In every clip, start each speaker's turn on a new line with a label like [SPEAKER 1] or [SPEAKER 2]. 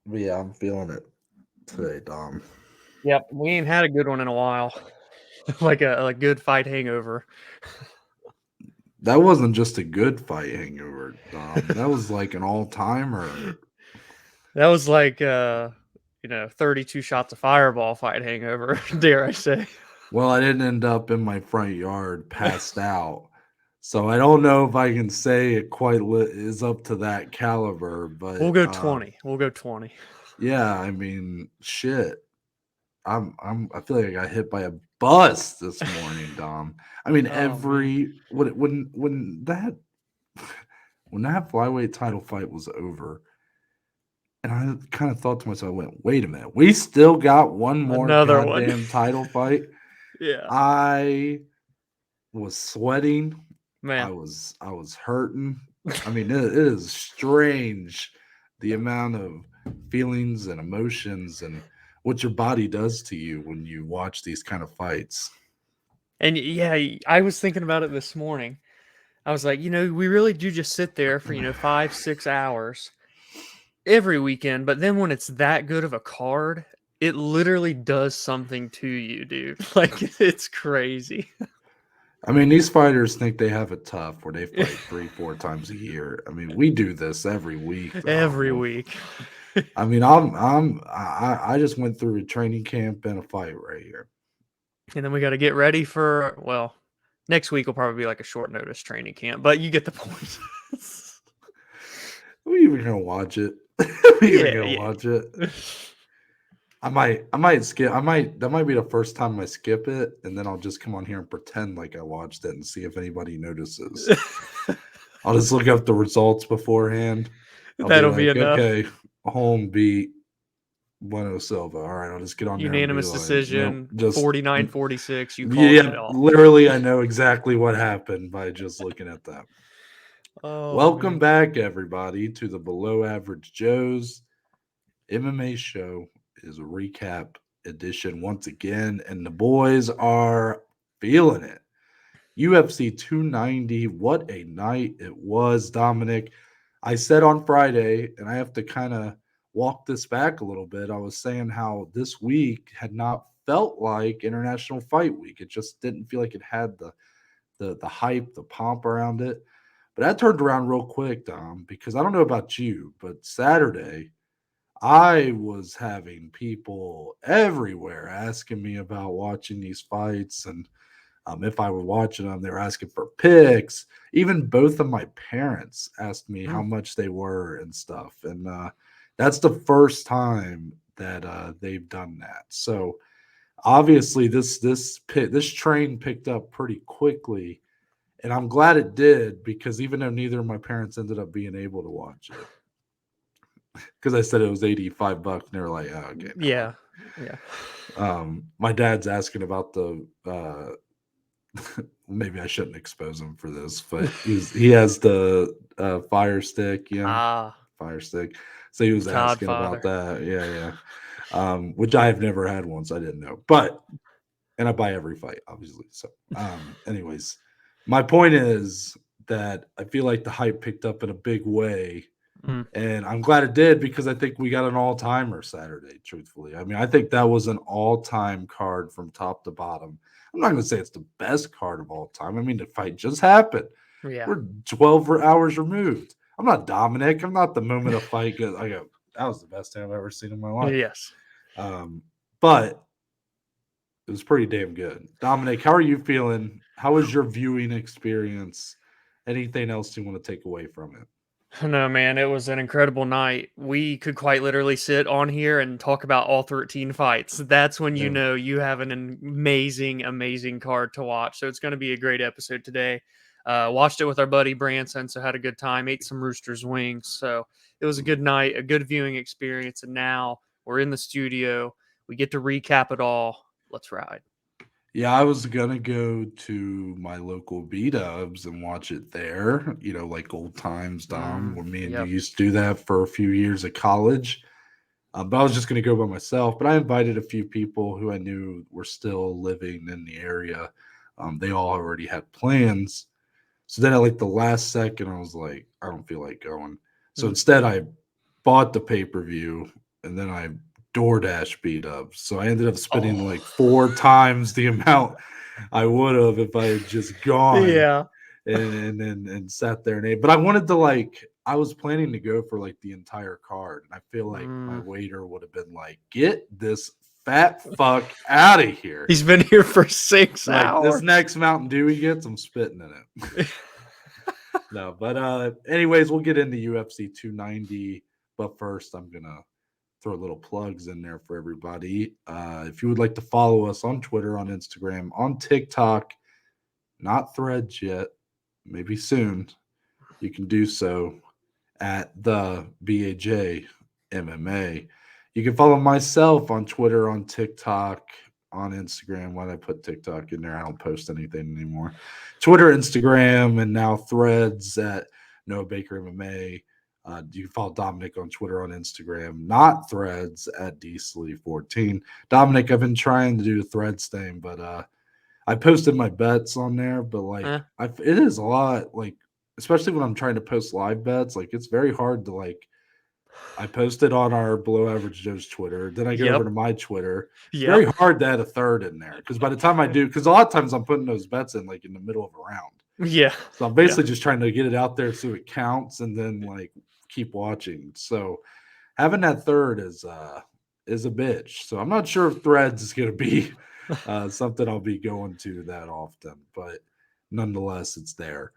[SPEAKER 1] But yeah, I'm feeling it today, Dom.
[SPEAKER 2] Yep, we ain't had a good one in a while. Like a good fight hangover.
[SPEAKER 1] That wasn't just a good fight hangover, Dom. That was like an all timer.
[SPEAKER 2] That was like 32 shots of fireball fight hangover, dare I say.
[SPEAKER 1] Well, I didn't end up in my front yard passed out. So I don't know if I can say it quite is up to that caliber,
[SPEAKER 2] We'll
[SPEAKER 1] but
[SPEAKER 2] go 20. We'll go 20.
[SPEAKER 1] yeah, I mean, shit. I feel like I got hit by a bus this morning, Dom. I mean,
[SPEAKER 2] Oh man.
[SPEAKER 1] when that flyweight title fight was over, and I kind of thought to myself, I went, wait a minute, we still got one more
[SPEAKER 2] Another one.
[SPEAKER 1] goddamn title fight.
[SPEAKER 2] Yeah.
[SPEAKER 1] I was sweating.
[SPEAKER 2] Man.
[SPEAKER 1] I was hurting. I mean, it is strange the amount of feelings and emotions and what your body does to you when you watch these kind of fights.
[SPEAKER 2] And yeah, I was thinking about it this morning. I was like, we really do just sit there for, 5, 6 hours every weekend. But then when it's that good of a card, it literally does something to you, dude. Like, it's crazy.
[SPEAKER 1] I mean, these fighters think they have it tough where they fight 3, 4 times a year. I mean, we do this every week.
[SPEAKER 2] Every week.
[SPEAKER 1] I mean, I just went through a training camp and a fight right here.
[SPEAKER 2] And then we got to get ready for, well, next week will probably be like a short notice training camp, but you get the point.
[SPEAKER 1] We even gonna watch it. We even
[SPEAKER 2] Yeah,
[SPEAKER 1] gonna
[SPEAKER 2] yeah.
[SPEAKER 1] watch it. I might skip. That might be the first time I skip it, and then I'll just come on here and pretend like I watched it and see if anybody notices. I'll just look up the results beforehand. I'll be
[SPEAKER 2] That'll be
[SPEAKER 1] like,
[SPEAKER 2] enough.
[SPEAKER 1] okay, home beat Bueno Silva. All right, I'll just get on there and be
[SPEAKER 2] Unanimous
[SPEAKER 1] like, nope,
[SPEAKER 2] decision,
[SPEAKER 1] just
[SPEAKER 2] 49-46. You called
[SPEAKER 1] yeah,
[SPEAKER 2] it all.
[SPEAKER 1] literally, I know exactly what happened by just looking at that.
[SPEAKER 2] Oh,
[SPEAKER 1] Welcome
[SPEAKER 2] man.
[SPEAKER 1] back, everybody, to the Below Average Joe's MMA show is a recap edition once again, and the boys are feeling it. UFC 290, what a night it was, Dominic. I said on Friday, and I have to kind of walk this back a little bit. I was saying how this week had not felt like International Fight Week. It just didn't feel like it had the hype, the pomp around it. But that turned around real quick, Dom, because I don't know about you, but Saturday I was having people everywhere asking me about watching these fights and if I were watching them, they were asking for picks. Even both of my parents asked me how
[SPEAKER 2] Mm.
[SPEAKER 1] much they were and stuff. And that's the first time that they've done that. So obviously, this train picked up pretty quickly, and I'm glad it did because even though neither of my parents ended up being able to watch it, because I said it was $85, and they were like, "Oh, okay, never mind."
[SPEAKER 2] Yeah. Yeah.
[SPEAKER 1] My dad's asking about the maybe I shouldn't expose him for this, but he has the fire stick,
[SPEAKER 2] Ah,
[SPEAKER 1] fire stick. So he was asking about
[SPEAKER 2] Godfather.
[SPEAKER 1] that, yeah. Which I have never had one, so I didn't know. But and I buy every fight, obviously. So, anyways, my point is that I feel like the hype picked up in a big way,
[SPEAKER 2] Mm.
[SPEAKER 1] and I'm glad it did because I think we got an all timer Saturday. Truthfully, I mean, I think that was an all time card from top to bottom. I'm not going to say it's the best card of all time. I mean, the fight just happened.
[SPEAKER 2] Yeah.
[SPEAKER 1] We're 12 hours removed. I'm not Dominic. I'm not the moment a fight goes. I go, that was the best thing I've ever seen in my life.
[SPEAKER 2] Yes.
[SPEAKER 1] But it was pretty damn good. Dominic, how are you feeling? How was your viewing experience? Anything else you want to take away from it?
[SPEAKER 2] No, man, it was an incredible night. We could quite literally sit on here and talk about all 13 fights. That's when you
[SPEAKER 1] Yeah.
[SPEAKER 2] know you have an amazing, amazing card to watch. So it's going to be a great episode today. Watched it with our buddy Branson, so had a good time. Ate some Rooster's wings. So it was a good night, a good viewing experience. And now we're in the studio. We get to recap it all. Let's ride.
[SPEAKER 1] Yeah, I was gonna go to my local B Dubs and watch it there, like old times, Dom, where me and you
[SPEAKER 2] Yep.
[SPEAKER 1] used to do that for a few years at college. But I was just gonna go by myself. But I invited a few people who I knew were still living in the area. They all already had plans. So then at like the last second, I was like, I don't feel like going. So
[SPEAKER 2] Mm.
[SPEAKER 1] instead, I bought the pay per view and then I DoorDash beat up. So I ended up spending like 4 times the amount I would have if I had just gone
[SPEAKER 2] Yeah.
[SPEAKER 1] and sat there and ate. But I wanted to like I was planning to go for like the entire card, and I feel like my waiter would have been like, "Get this fat fuck out of here."
[SPEAKER 2] He's been here for 6
[SPEAKER 1] Like
[SPEAKER 2] hours.
[SPEAKER 1] this next Mountain Dew he gets, I'm spitting in it. No, but anyways, we'll get into UFC 290. But first, I'm gonna throw little plugs in there for everybody. If you would like to follow us on Twitter, on Instagram, on TikTok, not Threads yet, maybe soon, you can do so at the BAJ MMA. You can follow myself on Twitter, on TikTok, on Instagram. Why did I put TikTok in there? I don't post anything anymore. Twitter, Instagram, and now Threads at Noah Baker MMA. You can follow Dominic on Twitter, on Instagram, not Threads at DSlee14. Dominic, I've been trying to do the Threads thing, but I posted my bets on there, but like it is a lot, like especially when I'm trying to post live bets, like it's very hard to like. I posted on our Below Average Joe's Twitter. Then I go over to my Twitter. It's very hard to add a third in there because by the time I do, because a lot of times I'm putting those bets in like in the middle of a round.
[SPEAKER 2] Yeah.
[SPEAKER 1] So I'm basically just trying to get it out there so it counts and then like keep watching. So having that third is a bitch. So I'm not sure if Threads is going to be something I'll be going to that often, but nonetheless, it's there.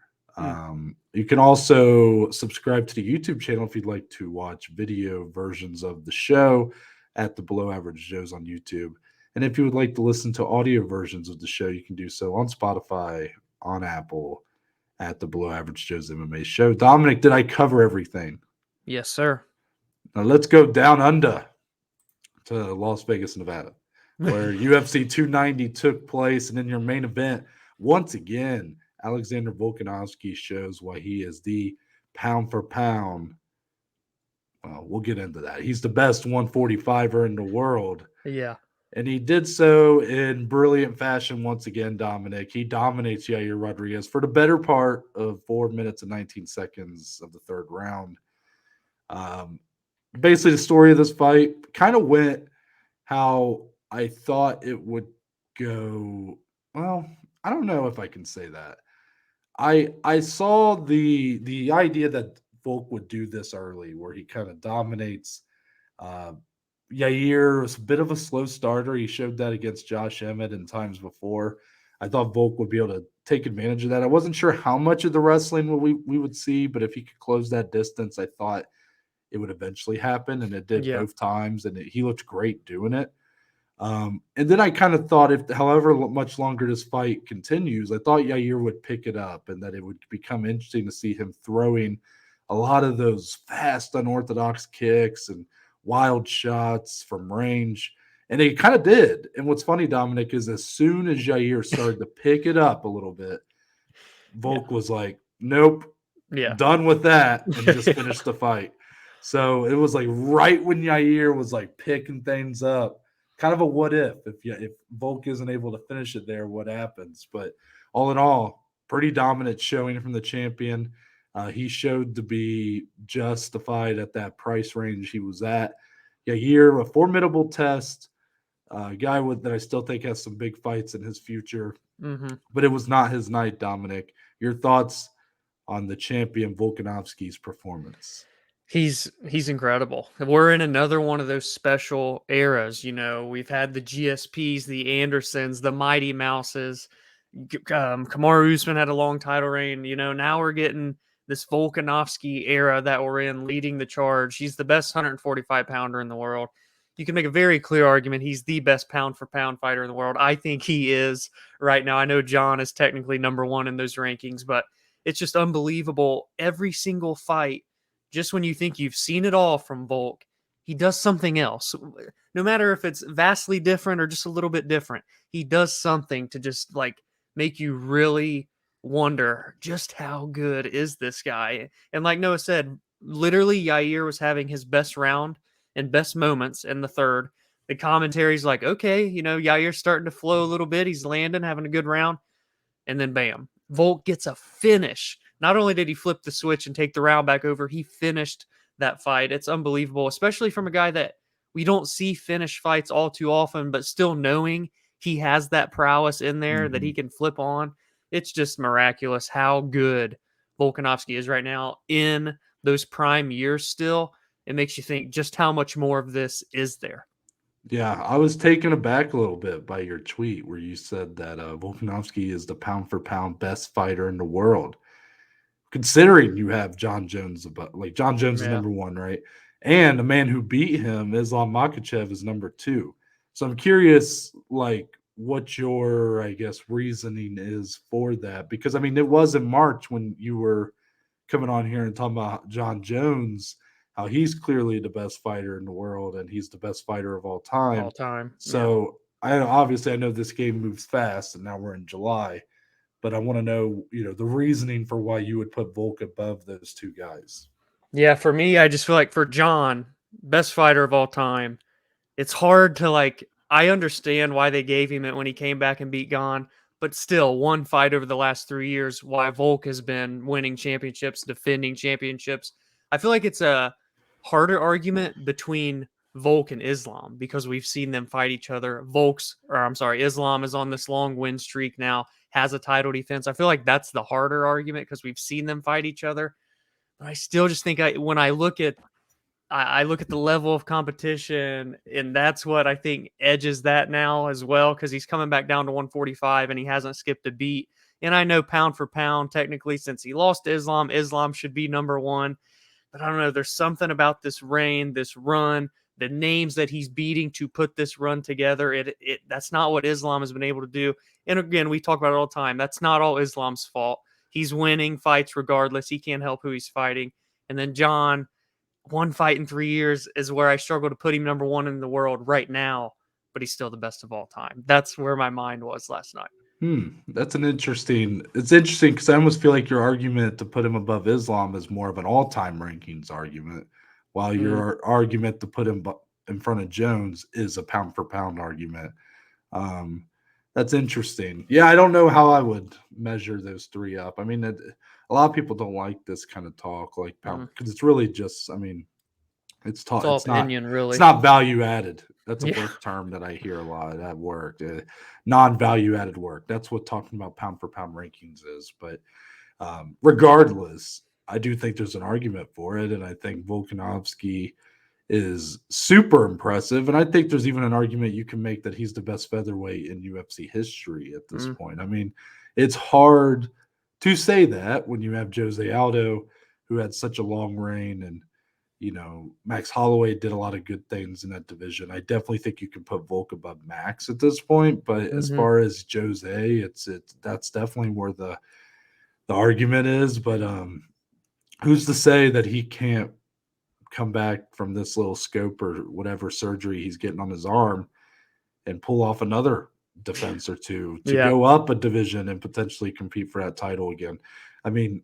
[SPEAKER 1] You can also subscribe to the YouTube channel if you'd like to watch video versions of the show at the Below Average Joe's on YouTube. And if you would like to listen to audio versions of the show, you can do so on Spotify, on Apple, at the Below Average Joe's MMA show. Dominic, did I cover everything?
[SPEAKER 2] Yes, sir.
[SPEAKER 1] Now let's go down under to Las Vegas, Nevada, where UFC 290 took place. And in your main event, once again, Alexander Volkanovski shows why he is the pound for pound. Well, we'll get into that. He's the best 145er in the world.
[SPEAKER 2] Yeah.
[SPEAKER 1] And he did so in brilliant fashion once again, Dominic. He dominates Yair Rodriguez for the better part of 4 minutes and 19 seconds of the third round. Basically, the story of this fight kind of went how I thought it would go. Well, I don't know if I can say that. I saw the idea that Volk would do this early, where he kind of dominates. Yair was a bit of a slow starter. He showed that against Josh Emmett in times before. I thought Volk would be able to take advantage of that. I wasn't sure how much of the wrestling we would see, but if he could close that distance, I thought it would eventually happen, and it did both times, and he looked great doing it. And then I kind of thought if however much longer this fight continues, I thought Yair would pick it up and that it would become interesting to see him throwing a lot of those fast, unorthodox kicks and wild shots from range. And he kind of did. And what's funny, Dominic, is as soon as Yair started to pick it up a little bit, Volk was like, nope, done with that, and just finished the fight. So it was like right when Yair was like picking things up. Kind of a what if Volk isn't able to finish it there, what happens? But all in all, pretty dominant showing from the champion. He showed to be justified at that price range he was at. Yair, a formidable test, guy that I still think has some big fights in his future. But it was not his night, Dominic. Your thoughts on the champion Volkanovski's performance?
[SPEAKER 2] He's incredible. We're in another one of those special eras. You know, we've had the GSPs, the Andersons, the Mighty Mouses. Kamaru Usman had a long title reign. You know, now we're getting this Volkanovski era that we're in, leading the charge. He's the best 145 pounder in the world. You can make a very clear argument he's the best pound for pound fighter in the world. I think he is right now. I know John is technically number one in those rankings, but it's just unbelievable. Every single fight, just when you think you've seen it all from Volk, he does something else. No matter if it's vastly different or just a little bit different, he does something to just like make you really wonder just how good is this guy. And like Noah said, literally Yair was having his best round and best moments in the third. The commentary's like, okay, you know, Yair's starting to flow a little bit. He's landing, having a good round. And then bam, Volk gets a finish. Not only did he flip the switch and take the round back over, he finished that fight. It's unbelievable, especially from a guy that we don't see finished fights all too often, but still knowing he has that prowess in there that he can flip on, it's just miraculous how good Volkanovski is right now in those prime years still. It makes you think just how much more of this is there.
[SPEAKER 1] Yeah, I was taken aback a little bit by your tweet where you said that Volkanovski is the pound for pound best fighter in the world. Considering you have Jon Jones, like Jon Jones is
[SPEAKER 2] Yeah.
[SPEAKER 1] number one, right? And the man who beat him, Islam Makhachev, is number two. So I'm curious, like, what your, I guess, reasoning is for that. Because, I mean, it was in March when you were coming on here and talking about Jon Jones, how he's clearly the best fighter in the world and he's the best fighter of all
[SPEAKER 2] All
[SPEAKER 1] time.
[SPEAKER 2] time. Yeah.
[SPEAKER 1] So I know this game moves fast and now we're in July, but I want to know, the reasoning for why you would put Volk above those two guys.
[SPEAKER 2] Yeah, for me, I just feel like for Jon, best fighter of all time, it's hard to I understand why they gave him it when he came back and beat Gon, but still one fight over the last 3 years, why Volk has been winning championships, defending championships. I feel like it's a harder argument between Volk and Islam because we've seen them fight each other. Islam is on this long win streak now, has a title defense. I feel like that's the harder argument because we've seen them fight each other. But I still just think when I look at the level of competition, and that's what I think edges that now as well, because he's coming back down to 145 and he hasn't skipped a beat. And I know pound for pound, technically, since he lost to Islam, Islam should be number one. But I don't know. There's something about this reign, this run, the names that he's beating to put this run together. That's not what Islam has been able to do. And again, we talk about it all the time. That's not all Islam's fault. He's winning fights regardless. He can't help who he's fighting. And then Jon, one fight in 3 years is where I struggle to put him number one in the world right now, but he's still the best of all time. That's where my mind was last night.
[SPEAKER 1] It's interesting because I almost feel like your argument to put him above Islam is more of an all-time rankings argument, while your argument to put him in front of Jones is a pound for pound argument. That's interesting. Yeah, I don't know how I would measure those three up. I mean, a lot of people don't like this kind of talk, like pound, because it's really just, I mean, it's talk.
[SPEAKER 2] all
[SPEAKER 1] It's not.
[SPEAKER 2] opinion, really.
[SPEAKER 1] It's not value added. That's a
[SPEAKER 2] Yeah.
[SPEAKER 1] work term that I hear a lot at work. Non-value added work. That's what talking about pound for pound rankings is. But regardless, I do think there's an argument for it, and I think Volkanovski is super impressive. And I think there's even an argument you can make that he's the best featherweight in UFC history at this point. I mean, it's hard to say that when you have Jose Aldo, who had such a long reign, and Max Holloway did a lot of good things in that division. I definitely think you can put Volk above Max at this point. But as far as Jose, that's definitely where the argument is. But who's to say that he can't come back from this little scope or whatever surgery he's getting on his arm and pull off another defense or two to go up a division and potentially compete for that title again? I mean,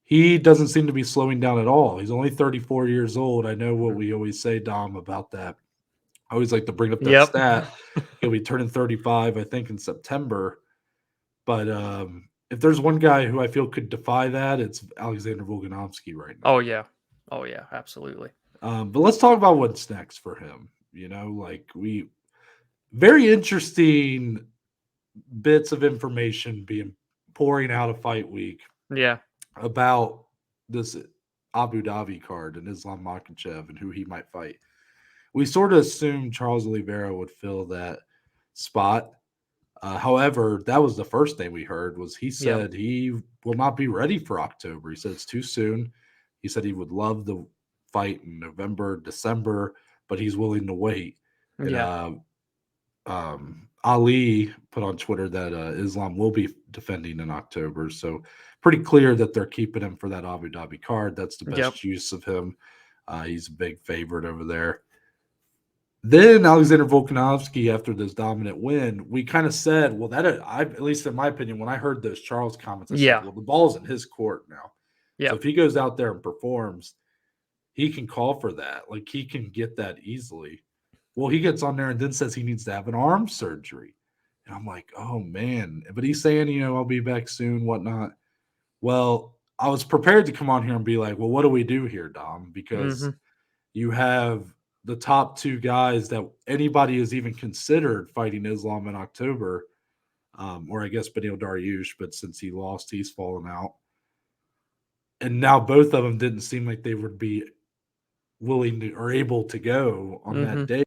[SPEAKER 1] he doesn't seem to be slowing down at all. He's only 34 years old. I know what we always say, Dom, about that. I always like to bring up that stat. He'll be turning 35, I think, in September. But if there's one guy who I feel could defy that, it's Alexander Volkanovski right now.
[SPEAKER 2] Oh, yeah, absolutely.
[SPEAKER 1] But let's talk about what's next for him. Very interesting bits of information being pouring out of fight week.
[SPEAKER 2] Yeah.
[SPEAKER 1] About this Abu Dhabi card and Islam Makhachev and who he might fight. We sort of assumed Charles Oliveira would fill that spot. However, that was the first thing we heard was he said he will not be ready for October. He said it's too soon. He said he would love the fight in November, December, but he's willing to wait. And, Ali put on Twitter that Islam will be defending in October. So pretty clear that they're keeping him for that Abu Dhabi card. That's the best use of him. He's a big favorite over there. Then Alexander Volkanovski, after this dominant win, we kind of said, well, at least in my opinion, when I heard those Charles comments, I said, well, the ball's in his court now. So if he goes out there and performs, he can call for that. Like, he can get that easily. Well, he gets on there and then says he needs to have an arm surgery. And I'm like, oh, man. But he's saying, I'll be back soon, whatnot. Well, I was prepared to come on here and be like, well, what do we do here, Dom? Because you have the top two guys that anybody has even considered fighting Islam in October, or I guess Beneil Dariush, but since he lost, he's fallen out. And now both of them didn't seem like they would be willing to or able to go on
[SPEAKER 2] Mm-hmm.
[SPEAKER 1] that day.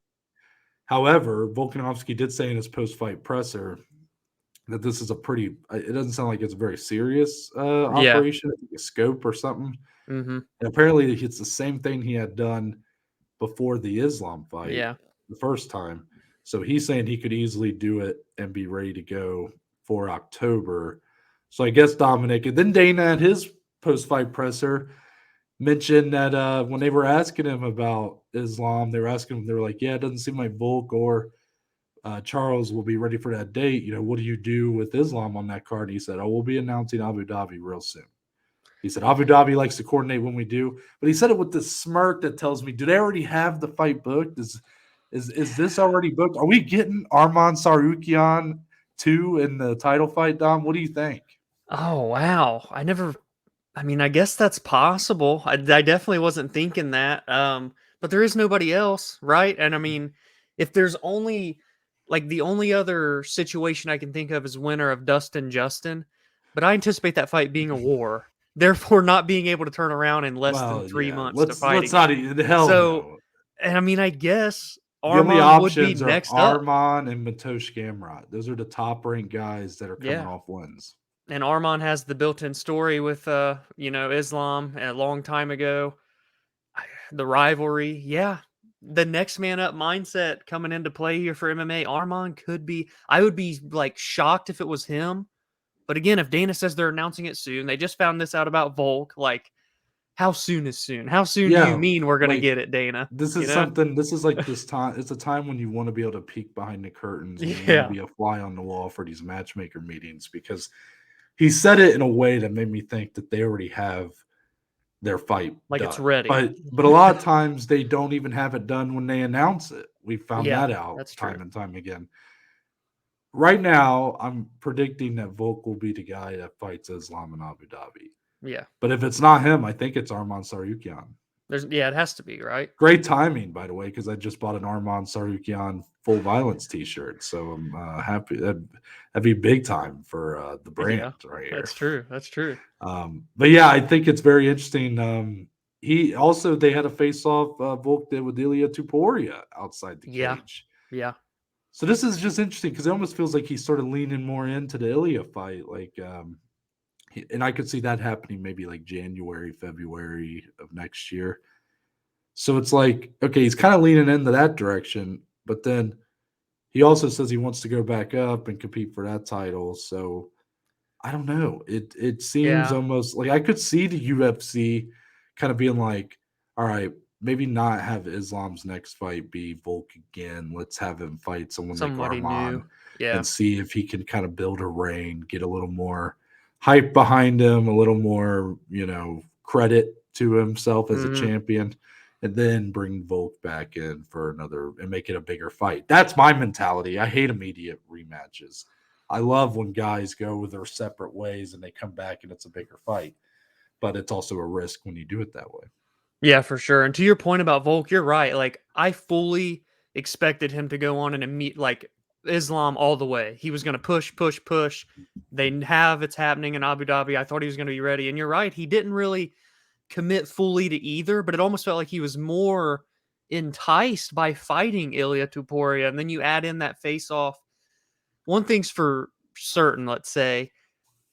[SPEAKER 1] However, Volkanovski did say in his post-fight presser that this is a pretty. It doesn't sound like it's a very serious
[SPEAKER 2] Yeah.
[SPEAKER 1] operation, a scope or something.
[SPEAKER 2] Mm-hmm.
[SPEAKER 1] And apparently, it's the same thing he had done before the Islam fight
[SPEAKER 2] Yeah.
[SPEAKER 1] the first time. So he's saying he could easily do it and be ready to go for October. So I guess Dominic, and then Dana at his post-fight presser mentioned that when they were asking him about Islam, they were asking him, they were like, "Yeah, it doesn't seem like Volk or Charles will be ready for that date. You know, what do you do with Islam on that card?" And he said, "Oh, we'll be announcing Abu Dhabi real soon." He said, "Abu Dhabi likes to coordinate when we do," but he said it with this smirk that tells me, "Do they already have the fight booked? Is this already booked? Are we getting Arman Sarukian too in the title fight, Dom? What do you think?"
[SPEAKER 2] Oh wow. I mean, I guess that's possible. I definitely wasn't thinking that. But there is nobody else, right? And I mean, if there's only like the only other situation I can think of is winner of Dustin Justin, but I anticipate that fight being a war, therefore not being able to turn around in less than
[SPEAKER 1] Well,
[SPEAKER 2] 3 months to fight
[SPEAKER 1] let's not
[SPEAKER 2] again.
[SPEAKER 1] even hell
[SPEAKER 2] So,
[SPEAKER 1] no.
[SPEAKER 2] and I mean, I guess
[SPEAKER 1] The only
[SPEAKER 2] Armand would be
[SPEAKER 1] options are
[SPEAKER 2] next up.
[SPEAKER 1] Arman and Matosh Gamrot. Those are the top ranked guys that are coming
[SPEAKER 2] Yeah.
[SPEAKER 1] off wins.
[SPEAKER 2] And Armand has the built-in story with Islam a long time ago. The rivalry, yeah. The next man up mindset coming into play here for MMA. Armand could be. I would be like shocked if it was him. But again, if Dana says they're announcing it soon, they just found this out about Volk. Like, how soon is soon? How soon do you
[SPEAKER 1] Yeah,
[SPEAKER 2] mean we're gonna
[SPEAKER 1] like
[SPEAKER 2] get it, Dana?
[SPEAKER 1] this
[SPEAKER 2] You
[SPEAKER 1] is
[SPEAKER 2] know?
[SPEAKER 1] something. This is like this time. It's a time when you want to be able to peek behind the curtains and you want to
[SPEAKER 2] Yeah.
[SPEAKER 1] be a fly on the wall for these matchmaker meetings because he said it in a way that made me think that they already have their fight
[SPEAKER 2] Like it's
[SPEAKER 1] done.
[SPEAKER 2] ready.
[SPEAKER 1] But a lot of times they don't even have it done when they announce it. We found
[SPEAKER 2] Yeah,
[SPEAKER 1] that out
[SPEAKER 2] that's true.
[SPEAKER 1] time and time again. Right now, I'm predicting that Volk will be the guy that fights Islam in Abu Dhabi.
[SPEAKER 2] Yeah.
[SPEAKER 1] But if it's not him, I think it's Arman Sarukian.
[SPEAKER 2] It has to be, right?
[SPEAKER 1] Great timing, by the way, because I just bought an Arman Sarukian full violence T-shirt, so I'm happy. That'd be big time for the brand
[SPEAKER 2] Yeah.
[SPEAKER 1] right here.
[SPEAKER 2] That's true. That's true.
[SPEAKER 1] But yeah, I think it's very interesting. He also they had a face off Volk did with Ilya Tuporia outside the
[SPEAKER 2] Yeah.
[SPEAKER 1] cage.
[SPEAKER 2] Yeah.
[SPEAKER 1] So this is just interesting because it almost feels like he's sort of leaning more into the Ilya fight, like, and I could see that happening maybe like January, February of next year. So it's like, okay, he's kind of leaning into that direction, but then he also says he wants to go back up and compete for that title. So I don't know. It seems
[SPEAKER 2] Yeah.
[SPEAKER 1] almost like I could see the UFC kind of being like, all right, maybe not have Islam's next fight be Volk again. Let's have him fight someone like
[SPEAKER 2] Somebody
[SPEAKER 1] Arman
[SPEAKER 2] new. Yeah.
[SPEAKER 1] and see if he can kind of build a reign, get a little more hype behind him, a little more, credit to himself as a
[SPEAKER 2] Hmm.
[SPEAKER 1] champion, and then bring Volk back in for another and make it a bigger fight. That's my mentality. I hate immediate rematches. I love when guys go their separate ways and they come back and it's a bigger fight, but it's also a risk when you do it that way.
[SPEAKER 2] Yeah, for sure. And to your point about Volk, you're right. Like I fully expected him to go on and meet like Islam all the way. He was going to push, push, push. It's happening in Abu Dhabi. I thought he was going to be ready. And you're right. He didn't really commit fully to either, but it almost felt like he was more enticed by fighting Ilya Tuporia. And then you add in that face off. One thing's for certain, let's say,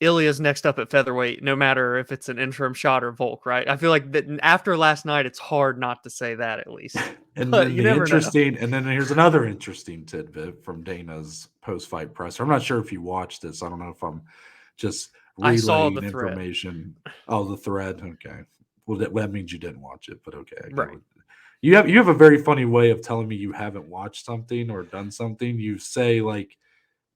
[SPEAKER 2] Ilya's next up at featherweight, no matter if it's an interim shot or Volk, right? I feel like that after last night, it's hard not to say that at least.
[SPEAKER 1] And
[SPEAKER 2] But
[SPEAKER 1] then
[SPEAKER 2] you never know.
[SPEAKER 1] and then here's another interesting tidbit from Dana's post fight presser. I'm not sure if you watched this. I don't know if I'm just
[SPEAKER 2] I saw the
[SPEAKER 1] relaying
[SPEAKER 2] thread.
[SPEAKER 1] information. Oh, the thread. Okay. Well, that means you didn't watch it, but okay.
[SPEAKER 2] Right.
[SPEAKER 1] You have a very funny way of telling me you haven't watched something or done something. You say like,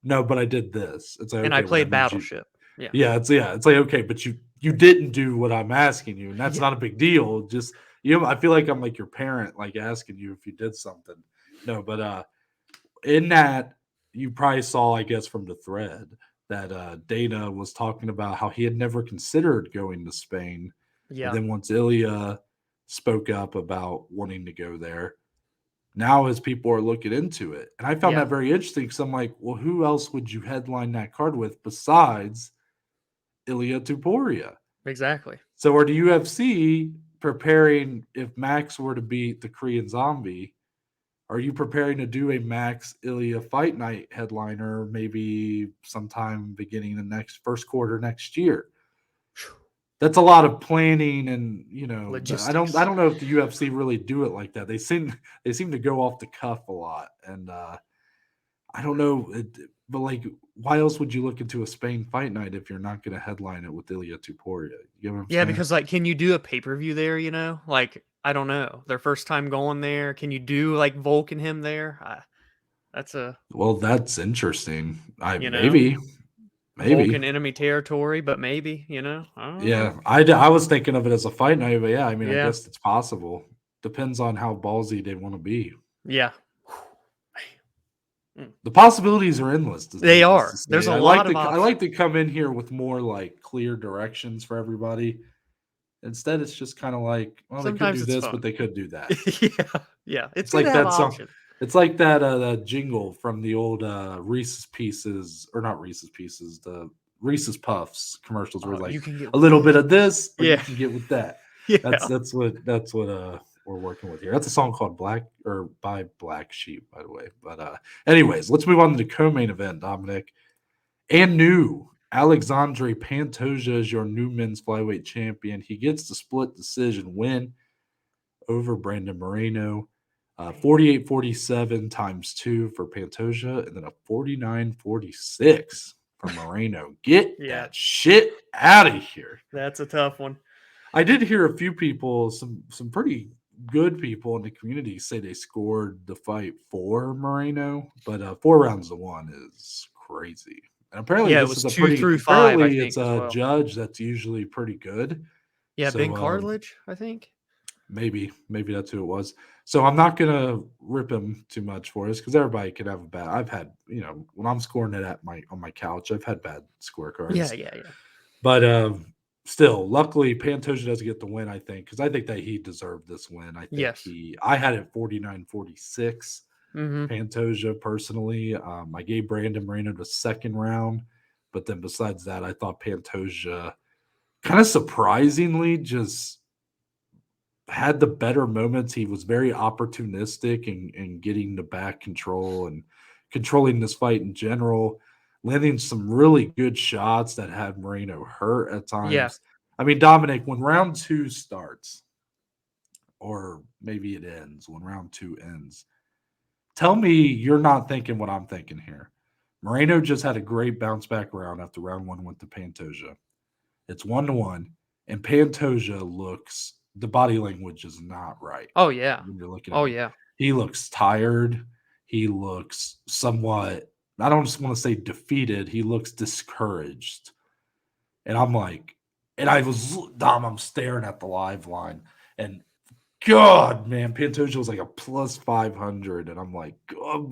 [SPEAKER 1] no, but I did this. It's like,
[SPEAKER 2] And I
[SPEAKER 1] okay, well that
[SPEAKER 2] played
[SPEAKER 1] means you.
[SPEAKER 2] Battleship. Yeah.
[SPEAKER 1] It's like okay, but you didn't do what I'm asking you, and that's
[SPEAKER 2] Yeah.
[SPEAKER 1] not a big deal. Just I feel like I'm like your parent, like asking you if you did something. No, but in that you probably saw, I guess, from the thread that Dana was talking about how he had never considered going to Spain, and
[SPEAKER 2] Yeah.
[SPEAKER 1] then once Ilya spoke up about wanting to go there, now as people are looking into it. And I found
[SPEAKER 2] Yeah,
[SPEAKER 1] that very interesting because I'm like, well, who else would you headline that card with besides Ilia Tuporia?
[SPEAKER 2] exactly.
[SPEAKER 1] So are the UFC preparing if Max were to beat the Korean Zombie? Are you preparing to do a Max Ilya fight night headliner maybe sometime beginning the next first quarter next year? That's a lot of planning, and I
[SPEAKER 2] Logistics.
[SPEAKER 1] don't know if the UFC really do it like that. They seem to go off the cuff a lot, and I don't know, but like, why else would you look into a Spain fight night if you're not going to headline it with Ilia Tuporia? You know what I'm
[SPEAKER 2] Yeah,
[SPEAKER 1] saying?
[SPEAKER 2] because like, can you do a pay per view there? Like I don't know, their first time going there. Can you do like Volk and him there? That's a
[SPEAKER 1] Well, that's interesting. I
[SPEAKER 2] you know
[SPEAKER 1] maybe.
[SPEAKER 2] Vulcan enemy territory, but maybe I don't
[SPEAKER 1] Yeah,
[SPEAKER 2] know.
[SPEAKER 1] I was thinking of it as a fight night, but yeah, I mean, I
[SPEAKER 2] Yeah,
[SPEAKER 1] guess it's possible. Depends on how ballsy they want to be.
[SPEAKER 2] yeah, Mm.
[SPEAKER 1] The possibilities are endless, is
[SPEAKER 2] They
[SPEAKER 1] needless to
[SPEAKER 2] are. There's
[SPEAKER 1] say.
[SPEAKER 2] a lot of
[SPEAKER 1] I like to
[SPEAKER 2] options.
[SPEAKER 1] come in here with more like clear directions for everybody. Instead, it's just kind of like, well, they could
[SPEAKER 2] Sometimes
[SPEAKER 1] do
[SPEAKER 2] it's
[SPEAKER 1] this, but
[SPEAKER 2] fun.
[SPEAKER 1] they could do that.
[SPEAKER 2] Yeah, yeah. It's
[SPEAKER 1] It's
[SPEAKER 2] good to
[SPEAKER 1] like
[SPEAKER 2] have
[SPEAKER 1] that song.
[SPEAKER 2] options.
[SPEAKER 1] It's like that jingle from the old Reese's Pieces, or not Reese's Pieces, the Reese's Puffs commercials were
[SPEAKER 2] Oh,
[SPEAKER 1] like
[SPEAKER 2] you can get
[SPEAKER 1] a
[SPEAKER 2] with
[SPEAKER 1] little bit
[SPEAKER 2] this.
[SPEAKER 1] of this, or you
[SPEAKER 2] Yeah,
[SPEAKER 1] can get with that.
[SPEAKER 2] yeah,
[SPEAKER 1] That's what we're working with here. That's a song called Black or by Black Sheep, by the way. But anyways, let's move on to the co-main event, Dominic. And new Alexandre Pantoja is your new men's flyweight champion. He gets the split decision win over Brandon Moreno. 48-47 times two for Pantoja, and then a 49-46 for Moreno. Get
[SPEAKER 2] yeah.
[SPEAKER 1] that shit out of here.
[SPEAKER 2] That's a tough one.
[SPEAKER 1] I did hear a few people, some pretty good people in the community say they scored the fight for Moreno, but 4 rounds to 1 is crazy. And apparently
[SPEAKER 2] Yeah, it
[SPEAKER 1] this
[SPEAKER 2] was
[SPEAKER 1] is a
[SPEAKER 2] two
[SPEAKER 1] pretty
[SPEAKER 2] through five, I
[SPEAKER 1] apparently it's
[SPEAKER 2] think, as
[SPEAKER 1] a
[SPEAKER 2] well.
[SPEAKER 1] judge that's usually pretty good.
[SPEAKER 2] Yeah, Ben
[SPEAKER 1] So
[SPEAKER 2] Cartilage, I think.
[SPEAKER 1] maybe that's who it was. So I'm not gonna rip him too much for this because everybody could have a bad. I've had when I'm scoring it at my on my couch, I've had bad
[SPEAKER 2] Yeah,
[SPEAKER 1] scorecards.
[SPEAKER 2] yeah, yeah.
[SPEAKER 1] But still, luckily Pantoja doesn't get the win. I think because I think that he deserved this win.
[SPEAKER 2] Yes.
[SPEAKER 1] I had it 49-46.
[SPEAKER 2] Mm-hmm.
[SPEAKER 1] Pantoja personally. I gave Brandon Moreno the second round, but then besides that, I thought Pantoja kind of surprisingly just had the better moments. He was very opportunistic in getting the back control and controlling this fight in general, landing some really good shots that had Moreno hurt at
[SPEAKER 2] Yeah.
[SPEAKER 1] times. I mean, Dominic, when round two starts, or maybe it ends, when round two ends, tell me you're not thinking what I'm thinking here. Moreno just had a great bounce back round after round one went to Pantoja. It's 1-1, and Pantoja looks the body language is not right
[SPEAKER 2] Oh yeah.
[SPEAKER 1] when you're looking at
[SPEAKER 2] Oh
[SPEAKER 1] him.
[SPEAKER 2] yeah.
[SPEAKER 1] He looks tired. He looks somewhat, I don't just want to say defeated. He looks discouraged. And I'm like, and I was, Dom, I'm staring at the live line. And God, man, Pantoja was like a plus 500. And I'm like, God,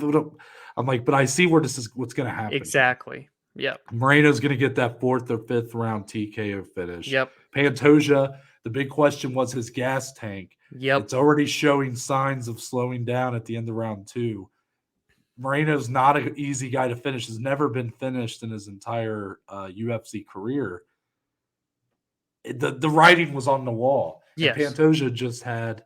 [SPEAKER 1] but I see where this is what's going to happen here.
[SPEAKER 2] Exactly. Yep.
[SPEAKER 1] Moreno's going to get that fourth or fifth round TKO finish.
[SPEAKER 2] Yep.
[SPEAKER 1] Pantoja, the big question was his gas tank.
[SPEAKER 2] Yep.
[SPEAKER 1] It's already showing signs of slowing down at the end of round two. Moreno's not an easy guy to finish. Has never been finished in his entire UFC career. The writing was on the wall, and
[SPEAKER 2] Yes.
[SPEAKER 1] Pantoja just had,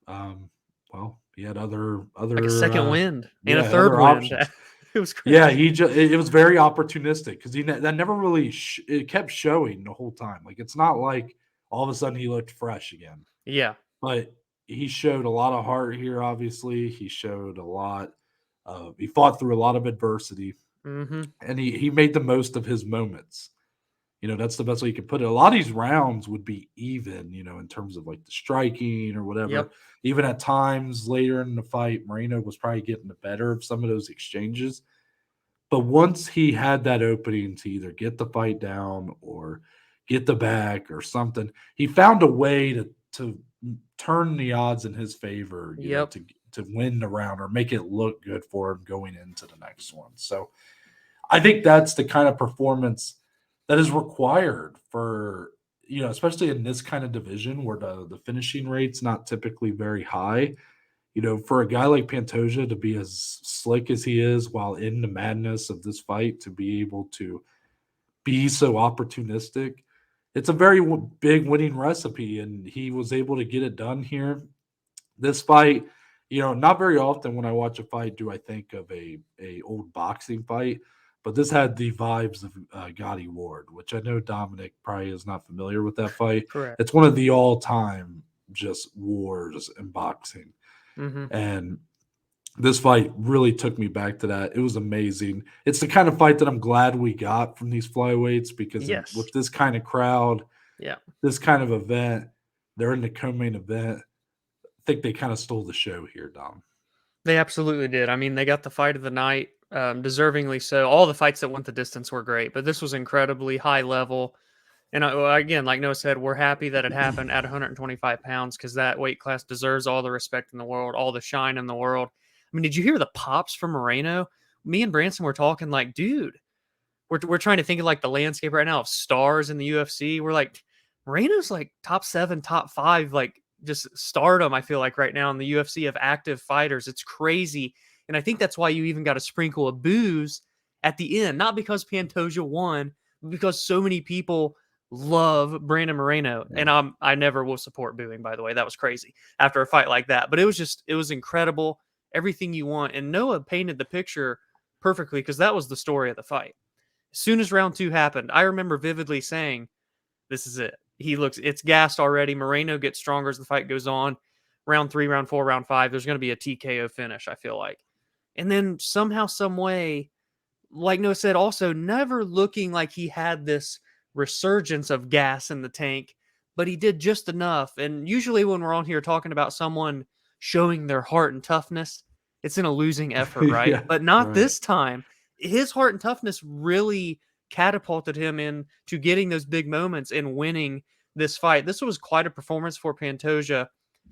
[SPEAKER 1] he had
[SPEAKER 2] Like a second wind and a third
[SPEAKER 1] other
[SPEAKER 2] wind.
[SPEAKER 1] options.
[SPEAKER 2] It was
[SPEAKER 1] Yeah,
[SPEAKER 2] crazy.
[SPEAKER 1] it was very opportunistic because that never really it kept showing the whole time. Like it's not like all of a sudden he looked fresh again,
[SPEAKER 2] Yeah.
[SPEAKER 1] but he showed a lot of heart here. Obviously, he showed a lot. He fought through a lot of adversity,
[SPEAKER 2] Mm-hmm.
[SPEAKER 1] and he made the most of his moments. That's the best way you can put it. A lot of these rounds would be even, in terms of like the striking or whatever.
[SPEAKER 2] Yep.
[SPEAKER 1] Even at times later in the fight, Moreno was probably getting the better of some of those exchanges. But once he had that opening to either get the fight down or get the back or something, he found a way to turn the odds in his favor,
[SPEAKER 2] Yep.
[SPEAKER 1] to win the round or make it look good for him going into the next one. So I think that's the kind of performance that is required for, especially in this kind of division where the finishing rate's not typically very high. for a guy like Pantoja to be as slick as he is while in the madness of this fight, to be able to be so opportunistic, it's a very big winning recipe, and he was able to get it done here. This fight, not very often when I watch a fight do I think of a old boxing fight, but this had the vibes of Gotti Ward, which I know Dominic probably is not familiar with that fight.
[SPEAKER 2] Correct.
[SPEAKER 1] It's one of the all time just wars in boxing,
[SPEAKER 2] Mm-hmm.
[SPEAKER 1] and this fight really took me back to that. It was amazing. It's the kind of fight that I'm glad we got from these flyweights because
[SPEAKER 2] Yes.
[SPEAKER 1] with this kind of crowd,
[SPEAKER 2] Yeah.
[SPEAKER 1] this kind of event, they're in the co-main event. I think they kind of stole the show here, Dom.
[SPEAKER 2] They absolutely did. I mean, they got the fight of the night, deservingly so. All the fights that went the distance were great, but this was incredibly high level. And again, like Noah said, we're happy that it happened at 125 pounds because that weight class deserves all the respect in the world, all the shine in the world. I mean, did you hear the pops from Moreno? Me and Branson were talking like, dude, we're trying to think of like the landscape right now of stars in the UFC. We're like, Moreno's like top 7, top 5, like just stardom. I feel like right now in the UFC of active fighters, it's crazy, and I think that's why you even got a sprinkle of booze at the end, not because Pantoja won, but because so many people love Brandon Moreno,
[SPEAKER 1] Yeah.
[SPEAKER 2] and I never will support booing. By the way, that was crazy after a fight like that, but it was incredible, everything you want, and Noah painted the picture perfectly because that was the story of the fight. As soon as round 2 happened, I remember vividly saying, "This is it." It's gassed already. Moreno gets stronger as the fight goes on. Round 3, round 4, round 5, there's going to be a TKO finish, I feel like. And then somehow, some way, like Noah said, also never looking like he had this resurgence of gas in the tank, but he did just enough. And usually, when we're on here talking about someone showing their heart and toughness, it's in a losing effort, right?
[SPEAKER 1] Yeah,
[SPEAKER 2] But not
[SPEAKER 1] right.
[SPEAKER 2] this time. His heart and toughness really catapulted him into getting those big moments and winning this fight. This was quite a performance for Pantoja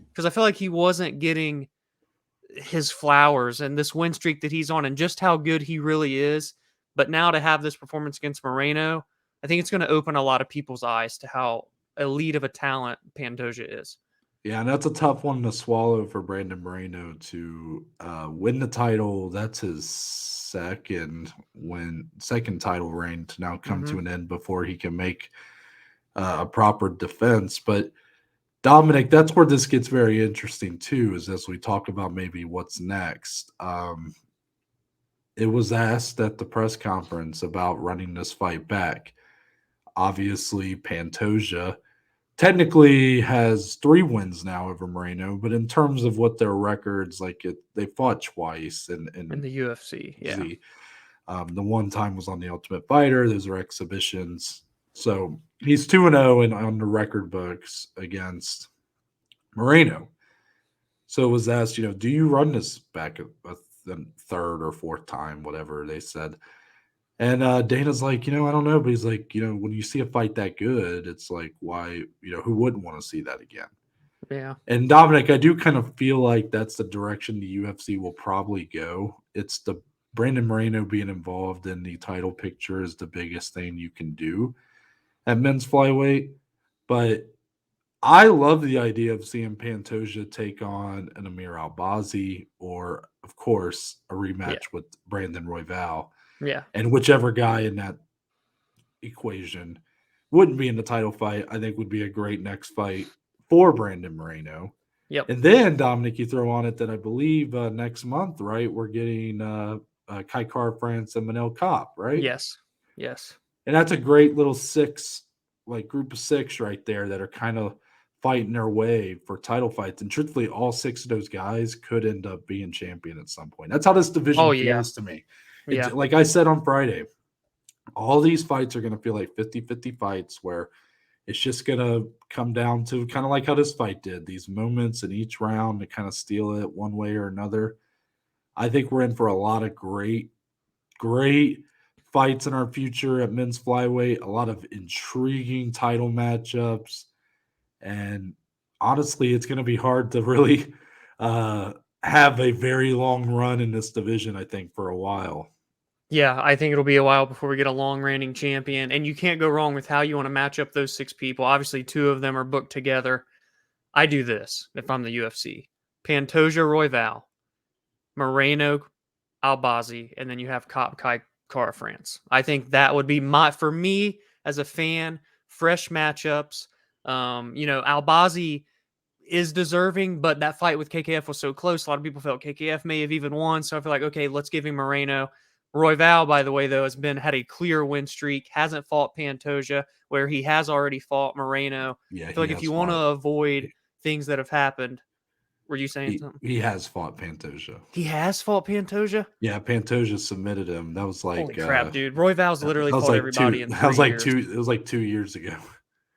[SPEAKER 2] because I feel like he wasn't getting his flowers and this win streak that he's on and just how good he really is. But now to have this performance against Moreno, I think it's going to open a lot of people's eyes to how elite of a talent Pantoja is.
[SPEAKER 1] Yeah, and that's a tough one to swallow for Brandon Moreno to win the title. That's his second title reign to now come
[SPEAKER 2] Mm-hmm.
[SPEAKER 1] to an end before he can make a proper defense. But Dominic, that's where this gets very interesting too, is as we talk about maybe what's next. It was asked at the press conference about running this fight back. Obviously, Pantoja technically has 3 wins now over Moreno, but in terms of what their records, they fought twice
[SPEAKER 2] In
[SPEAKER 1] in
[SPEAKER 2] the UFC, yeah.
[SPEAKER 1] Z. The one time was on the Ultimate Fighter. Those are exhibitions. So he's 2-0 on the record books against Moreno. So it was asked, do you run this back the third or fourth time, whatever they said. And Dana's like, I don't know, but he's like, when you see a fight that good, it's like, why, who wouldn't want to see that again?
[SPEAKER 2] Yeah.
[SPEAKER 1] And Dominic, I do kind of feel like that's the direction the UFC will probably go. It's the Brandon Moreno being involved in the title picture is the biggest thing you can do at men's flyweight. But I love the idea of seeing Pantoja take on an Amir Albazi or, of course, a
[SPEAKER 2] Yeah.
[SPEAKER 1] rematch with Brandon Royval.
[SPEAKER 2] Yeah.
[SPEAKER 1] And whichever guy in that equation wouldn't be in the title fight, I think would be a great next fight for Brandon Moreno.
[SPEAKER 2] Yep.
[SPEAKER 1] And then, Dominic, you throw on it that I believe next month, right, we're getting Kai Car France and Manel Kopp, right?
[SPEAKER 2] Yes. Yes.
[SPEAKER 1] And that's a great little group of 6 right there that are kind of fighting their way for title fights. And truthfully, all 6 of those guys could end up being champion at some point. That's how this division
[SPEAKER 2] Oh, yeah.
[SPEAKER 1] feels to me.
[SPEAKER 2] Yeah.
[SPEAKER 1] Like I said on Friday, all these fights are going to feel like 50-50 fights where it's just going to come down to kind of like how this fight did, these moments in each round to kind of steal it one way or another. I think we're in for a lot of great fights in our future at men's flyweight, a lot of intriguing title matchups. And honestly, it's going to be hard to really have a very long run in this division, I think, for a while.
[SPEAKER 2] Yeah, I think it'll be a while before we get a long reigning champion. And you can't go wrong with how you want to match up those 6 people. Obviously, 2 of them are booked together. I do this if I'm the UFC. Pantoja, Royval, Moreno, Albazi, and then you have Cop Kai Cara France. I think that would be for me as a fan, fresh matchups. Albazi is deserving, but that fight with KKF was so close. A lot of people felt KKF may have even won. So I feel like, okay, let's give him Moreno. Royval, by the way, though, had a clear win streak, hasn't fought Pantoja, where he has already fought Moreno.
[SPEAKER 1] Yeah,
[SPEAKER 2] I feel
[SPEAKER 1] he
[SPEAKER 2] like if
[SPEAKER 1] has
[SPEAKER 2] you want to
[SPEAKER 1] fought.
[SPEAKER 2] avoid things that have happened, were you saying something?
[SPEAKER 1] He has fought Pantoja.
[SPEAKER 2] He has fought Pantoja?
[SPEAKER 1] Yeah, Pantoja submitted him. That was
[SPEAKER 2] Holy
[SPEAKER 1] like
[SPEAKER 2] crap, dude. Royval's literally fought everybody in 3 years.
[SPEAKER 1] It was like 2 years ago.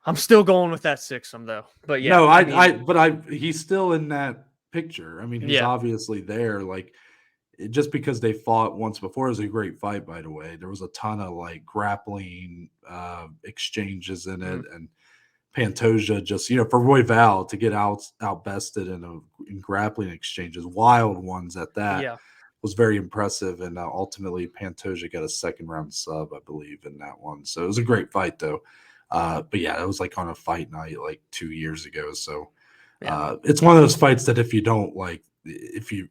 [SPEAKER 2] I'm still going with that sixum, though. But yeah,
[SPEAKER 1] No,
[SPEAKER 2] I mean,
[SPEAKER 1] he's still in that picture. I mean, he's
[SPEAKER 2] yeah.
[SPEAKER 1] obviously there. Like, just because they fought once before is a great fight, by the way. There was a ton of like grappling exchanges in it,
[SPEAKER 2] Mhm.
[SPEAKER 1] and Pantoja just, for Royval to get outbested in grappling exchanges, wild ones at that,
[SPEAKER 2] Yeah.
[SPEAKER 1] was very impressive. And ultimately, Pantoja got a second round sub, I believe, in that one. So it was a great fight, though. But yeah, it was like on a fight night like 2 years ago. So
[SPEAKER 2] Yeah.
[SPEAKER 1] it's one of those fights that if you don't like, if you,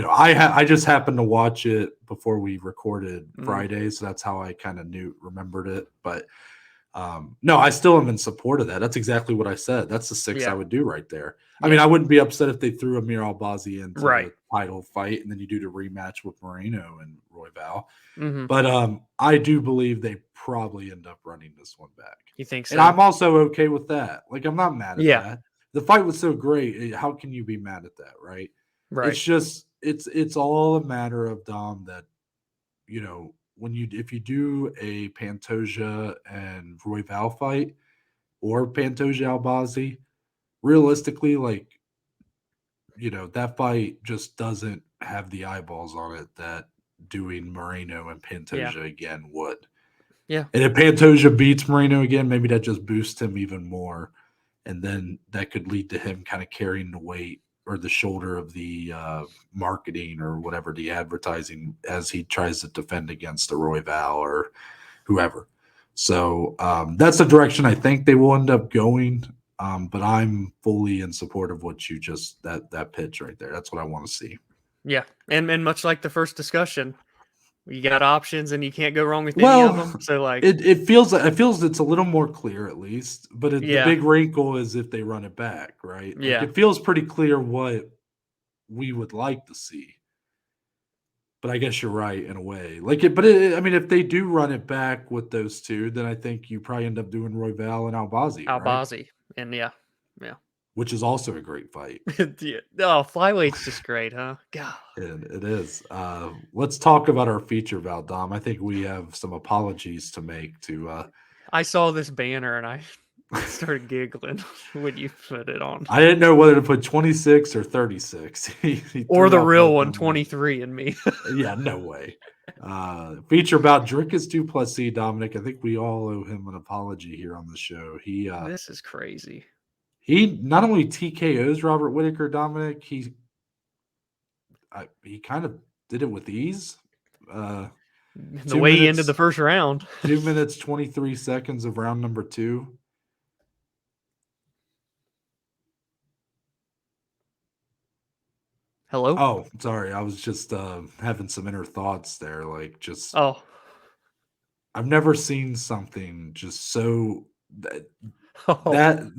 [SPEAKER 1] I just happened to watch it before we recorded
[SPEAKER 2] Mhm.
[SPEAKER 1] Friday, so that's how I kind of remembered it. But no, I still am in support of that. That's exactly what I said. That's the six I
[SPEAKER 2] Yeah.
[SPEAKER 1] would do right there. I mean,
[SPEAKER 2] Yeah.
[SPEAKER 1] I wouldn't be upset if they threw Amir Albazi into
[SPEAKER 2] Right.
[SPEAKER 1] the title fight and then you do the rematch with Moreno and Royval.
[SPEAKER 2] Hmm.
[SPEAKER 1] But I do believe they probably end up running this one back.
[SPEAKER 2] You think
[SPEAKER 1] And
[SPEAKER 2] so?
[SPEAKER 1] I'm also okay with that. Like, I'm not mad at
[SPEAKER 2] Yeah.
[SPEAKER 1] that. The fight was so great. How can you be mad at that, right? It's
[SPEAKER 2] Right.
[SPEAKER 1] just it's all a matter of Dom that, if you do a Pantoja and Royval fight or Pantoja Albazi, realistically, like, that fight just doesn't have the eyeballs on it that doing Moreno and
[SPEAKER 2] Yeah.
[SPEAKER 1] Pantoja again would.
[SPEAKER 2] Yeah.
[SPEAKER 1] And if Pantoja beats Moreno again, maybe that just boosts him even more. And then that could lead to him kind of carrying the weight or the shoulder of the marketing or whatever, the advertising, as he tries to defend against the Royval or whoever. So that's the direction I think they will end up going. But I'm fully in support of what you just that pitch right there. That's what I want to see.
[SPEAKER 2] Yeah. And much like the first discussion, you got options and you can't go wrong with any of
[SPEAKER 1] Well,
[SPEAKER 2] them. So like,
[SPEAKER 1] it feels it's a little more clear at least, but the
[SPEAKER 2] yeah.
[SPEAKER 1] big wrinkle is if they run it back, right? Like,
[SPEAKER 2] Yeah.
[SPEAKER 1] it feels pretty clear what we would like to see. But I guess you're right in a way. I mean, if they do run it back with those two, then I think you probably end up doing Royval and Albazi, right?
[SPEAKER 2] Albazi. And yeah. Yeah.
[SPEAKER 1] Which is also a great fight.
[SPEAKER 2] Yeah. Oh, flyweight's just great, huh? God.
[SPEAKER 1] And it is. Let's talk about our feature, Val Dom. I think we have some apologies to make to
[SPEAKER 2] I saw this banner and I started giggling when you put it on.
[SPEAKER 1] I didn't know whether to put 26 or 36. He
[SPEAKER 2] Or
[SPEAKER 1] threw
[SPEAKER 2] the
[SPEAKER 1] out
[SPEAKER 2] real
[SPEAKER 1] both
[SPEAKER 2] one,
[SPEAKER 1] of them.
[SPEAKER 2] 23 and me.
[SPEAKER 1] Yeah, no way. Feature about Dricus Du Plessis, Dominic. I think we all owe him an apology here on the show.
[SPEAKER 2] This is crazy.
[SPEAKER 1] He not only TKOs Robert Whittaker, Dominic, he kind of did it with ease.
[SPEAKER 2] The
[SPEAKER 1] Two
[SPEAKER 2] way he ended the
[SPEAKER 1] minutes,
[SPEAKER 2] first round.
[SPEAKER 1] 2 minutes, 23 seconds of round number 2.
[SPEAKER 2] Hello?
[SPEAKER 1] Oh, sorry. I was just having some inner thoughts there. Like, just
[SPEAKER 2] Oh.
[SPEAKER 1] I've never seen something just so that
[SPEAKER 2] Oh.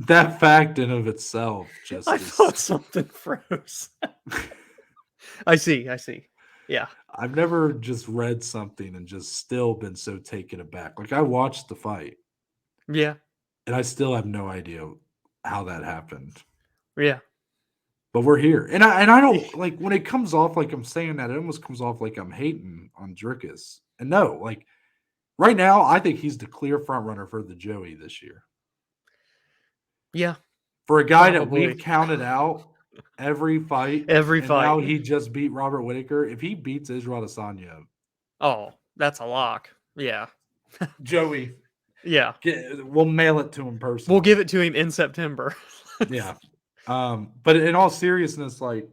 [SPEAKER 1] that fact in of itself
[SPEAKER 2] I
[SPEAKER 1] just
[SPEAKER 2] thought
[SPEAKER 1] is.
[SPEAKER 2] something froze. I see. I see. Yeah.
[SPEAKER 1] I've never just read something and just still been so taken aback. Like, I watched the fight
[SPEAKER 2] Yeah.
[SPEAKER 1] and I still have no idea how that happened.
[SPEAKER 2] Yeah.
[SPEAKER 1] But we're here. And I don't like when it comes off like I'm saying that, it almost comes off like I'm hating on Dricus. And no, like, right now, I think he's the clear front runner for the Joey this year.
[SPEAKER 2] Yeah.
[SPEAKER 1] For a guy that we've
[SPEAKER 2] Probably.
[SPEAKER 1] counted out every fight,
[SPEAKER 2] Every
[SPEAKER 1] and now
[SPEAKER 2] fight.
[SPEAKER 1] he just beat Robert Whittaker. If he beats Israel Adesanya,
[SPEAKER 2] Oh, that's a lock. Yeah.
[SPEAKER 1] Joey,
[SPEAKER 2] Yeah.
[SPEAKER 1] we'll mail it to him personally.
[SPEAKER 2] We'll give it to him in September.
[SPEAKER 1] Yeah. But in all seriousness, like,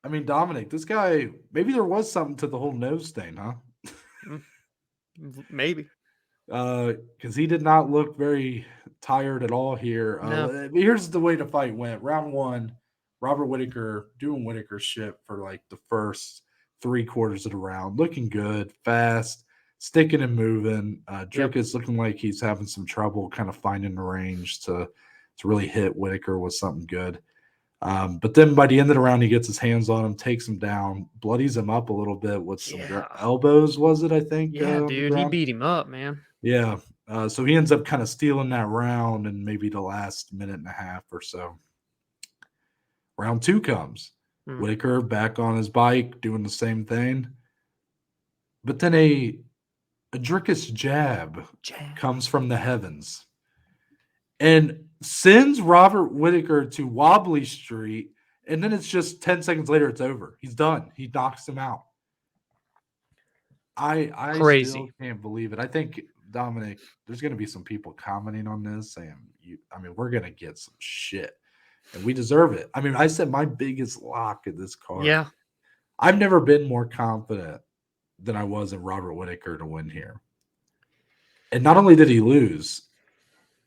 [SPEAKER 1] I mean, Dominic, this guy, maybe there was something to the whole nose thing, huh?
[SPEAKER 2] Maybe.
[SPEAKER 1] Because he did not look very tired at all here.
[SPEAKER 2] No.
[SPEAKER 1] Here's the way the fight went. Round 1, Robert Whittaker doing Whittaker shit for like the first 3 quarters of the round, looking good, fast, sticking and moving.
[SPEAKER 2] Yep.
[SPEAKER 1] Dricus looking like he's having some trouble kind of finding the range to really hit Whittaker with something good. But then by the end of the round, he gets his hands on him, takes him down, bloodies him up a little bit with some
[SPEAKER 2] Yeah.
[SPEAKER 1] elbows, was it, I think,
[SPEAKER 2] Yeah,
[SPEAKER 1] on the
[SPEAKER 2] dude. He
[SPEAKER 1] ground?
[SPEAKER 2] beat him up, man.
[SPEAKER 1] Yeah. So he ends up kind of stealing that round in maybe the last minute and a half or so. Round 2 comes.
[SPEAKER 2] Hmm.
[SPEAKER 1] Whittaker back on his bike, doing the same thing. But then a Dricus jab comes from the heavens and sends Robert Whittaker to Wobbly Street. And then it's just 10 seconds later, it's over. He's done. He knocks him out. I
[SPEAKER 2] Crazy.
[SPEAKER 1] still can't believe it. I think, Dominic, there's going to be some people commenting on this saying, we're going to get some shit. And we deserve it. I mean, I said my biggest lock in this card.
[SPEAKER 2] Yeah.
[SPEAKER 1] I've never been more confident than I was in Robert Whittaker to win here. And not only did he lose,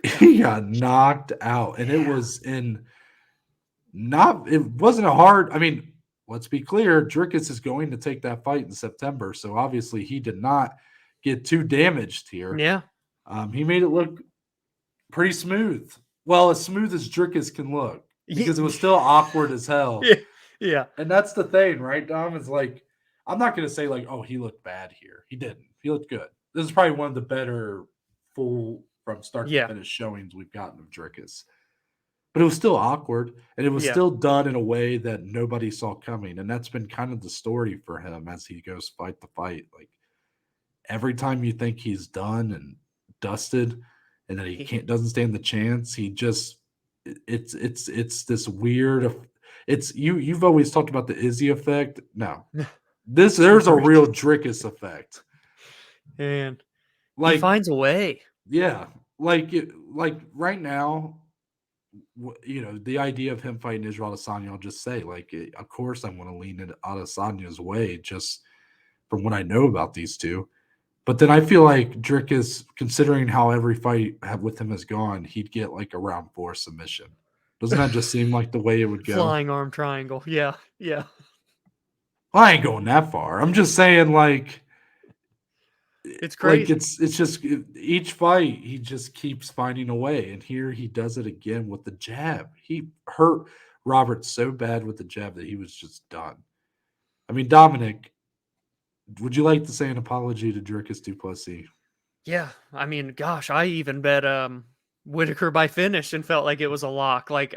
[SPEAKER 1] he got knocked out. And it was it wasn't a hard, let's be clear, Dricus is going to take that fight in September. So obviously he did not get too damaged here.
[SPEAKER 2] Yeah.
[SPEAKER 1] He made it look pretty smooth. Well, as smooth as Dricus can look. Because it was still awkward as hell.
[SPEAKER 2] Yeah.
[SPEAKER 1] And that's the thing, right, Dom? Is like, I'm not going to say like, oh, he looked bad here. He didn't. He looked good. This is probably one of the better full from start to finish showings we've gotten of Dricus. But it was still awkward, and it was still done in a way that nobody saw coming. And that's been kind of the story for him as he goes fight to fight. Like, every time you think he's done and dusted and that he doesn't stand the chance, he just it's this weird. It's you've always talked about the Izzy effect. No, there's a real Dricus effect,
[SPEAKER 2] and
[SPEAKER 1] like
[SPEAKER 2] he finds a way.
[SPEAKER 1] Yeah, like right now, the idea of him fighting Israel Adesanya, I'll just say, like, of course I'm going to lean into Adesanya's way just from what I know about these two. But then I feel like Dricus, considering how every fight with him has gone, he'd get like a round 4 submission. Doesn't that just seem like the way it would go?
[SPEAKER 2] Flying arm triangle. Yeah.
[SPEAKER 1] Well, I ain't going that far. I'm just saying, like,
[SPEAKER 2] it's crazy.
[SPEAKER 1] Like it's just each fight he just keeps finding a way, and here he does it again with the jab. He hurt Robert so bad with the jab that he was just done. I mean, Dominic, would you like to say an apology to Dricus Du Plessis?
[SPEAKER 2] Yeah, I mean, gosh, I even bet Whittaker by finish and felt like it was a lock. Like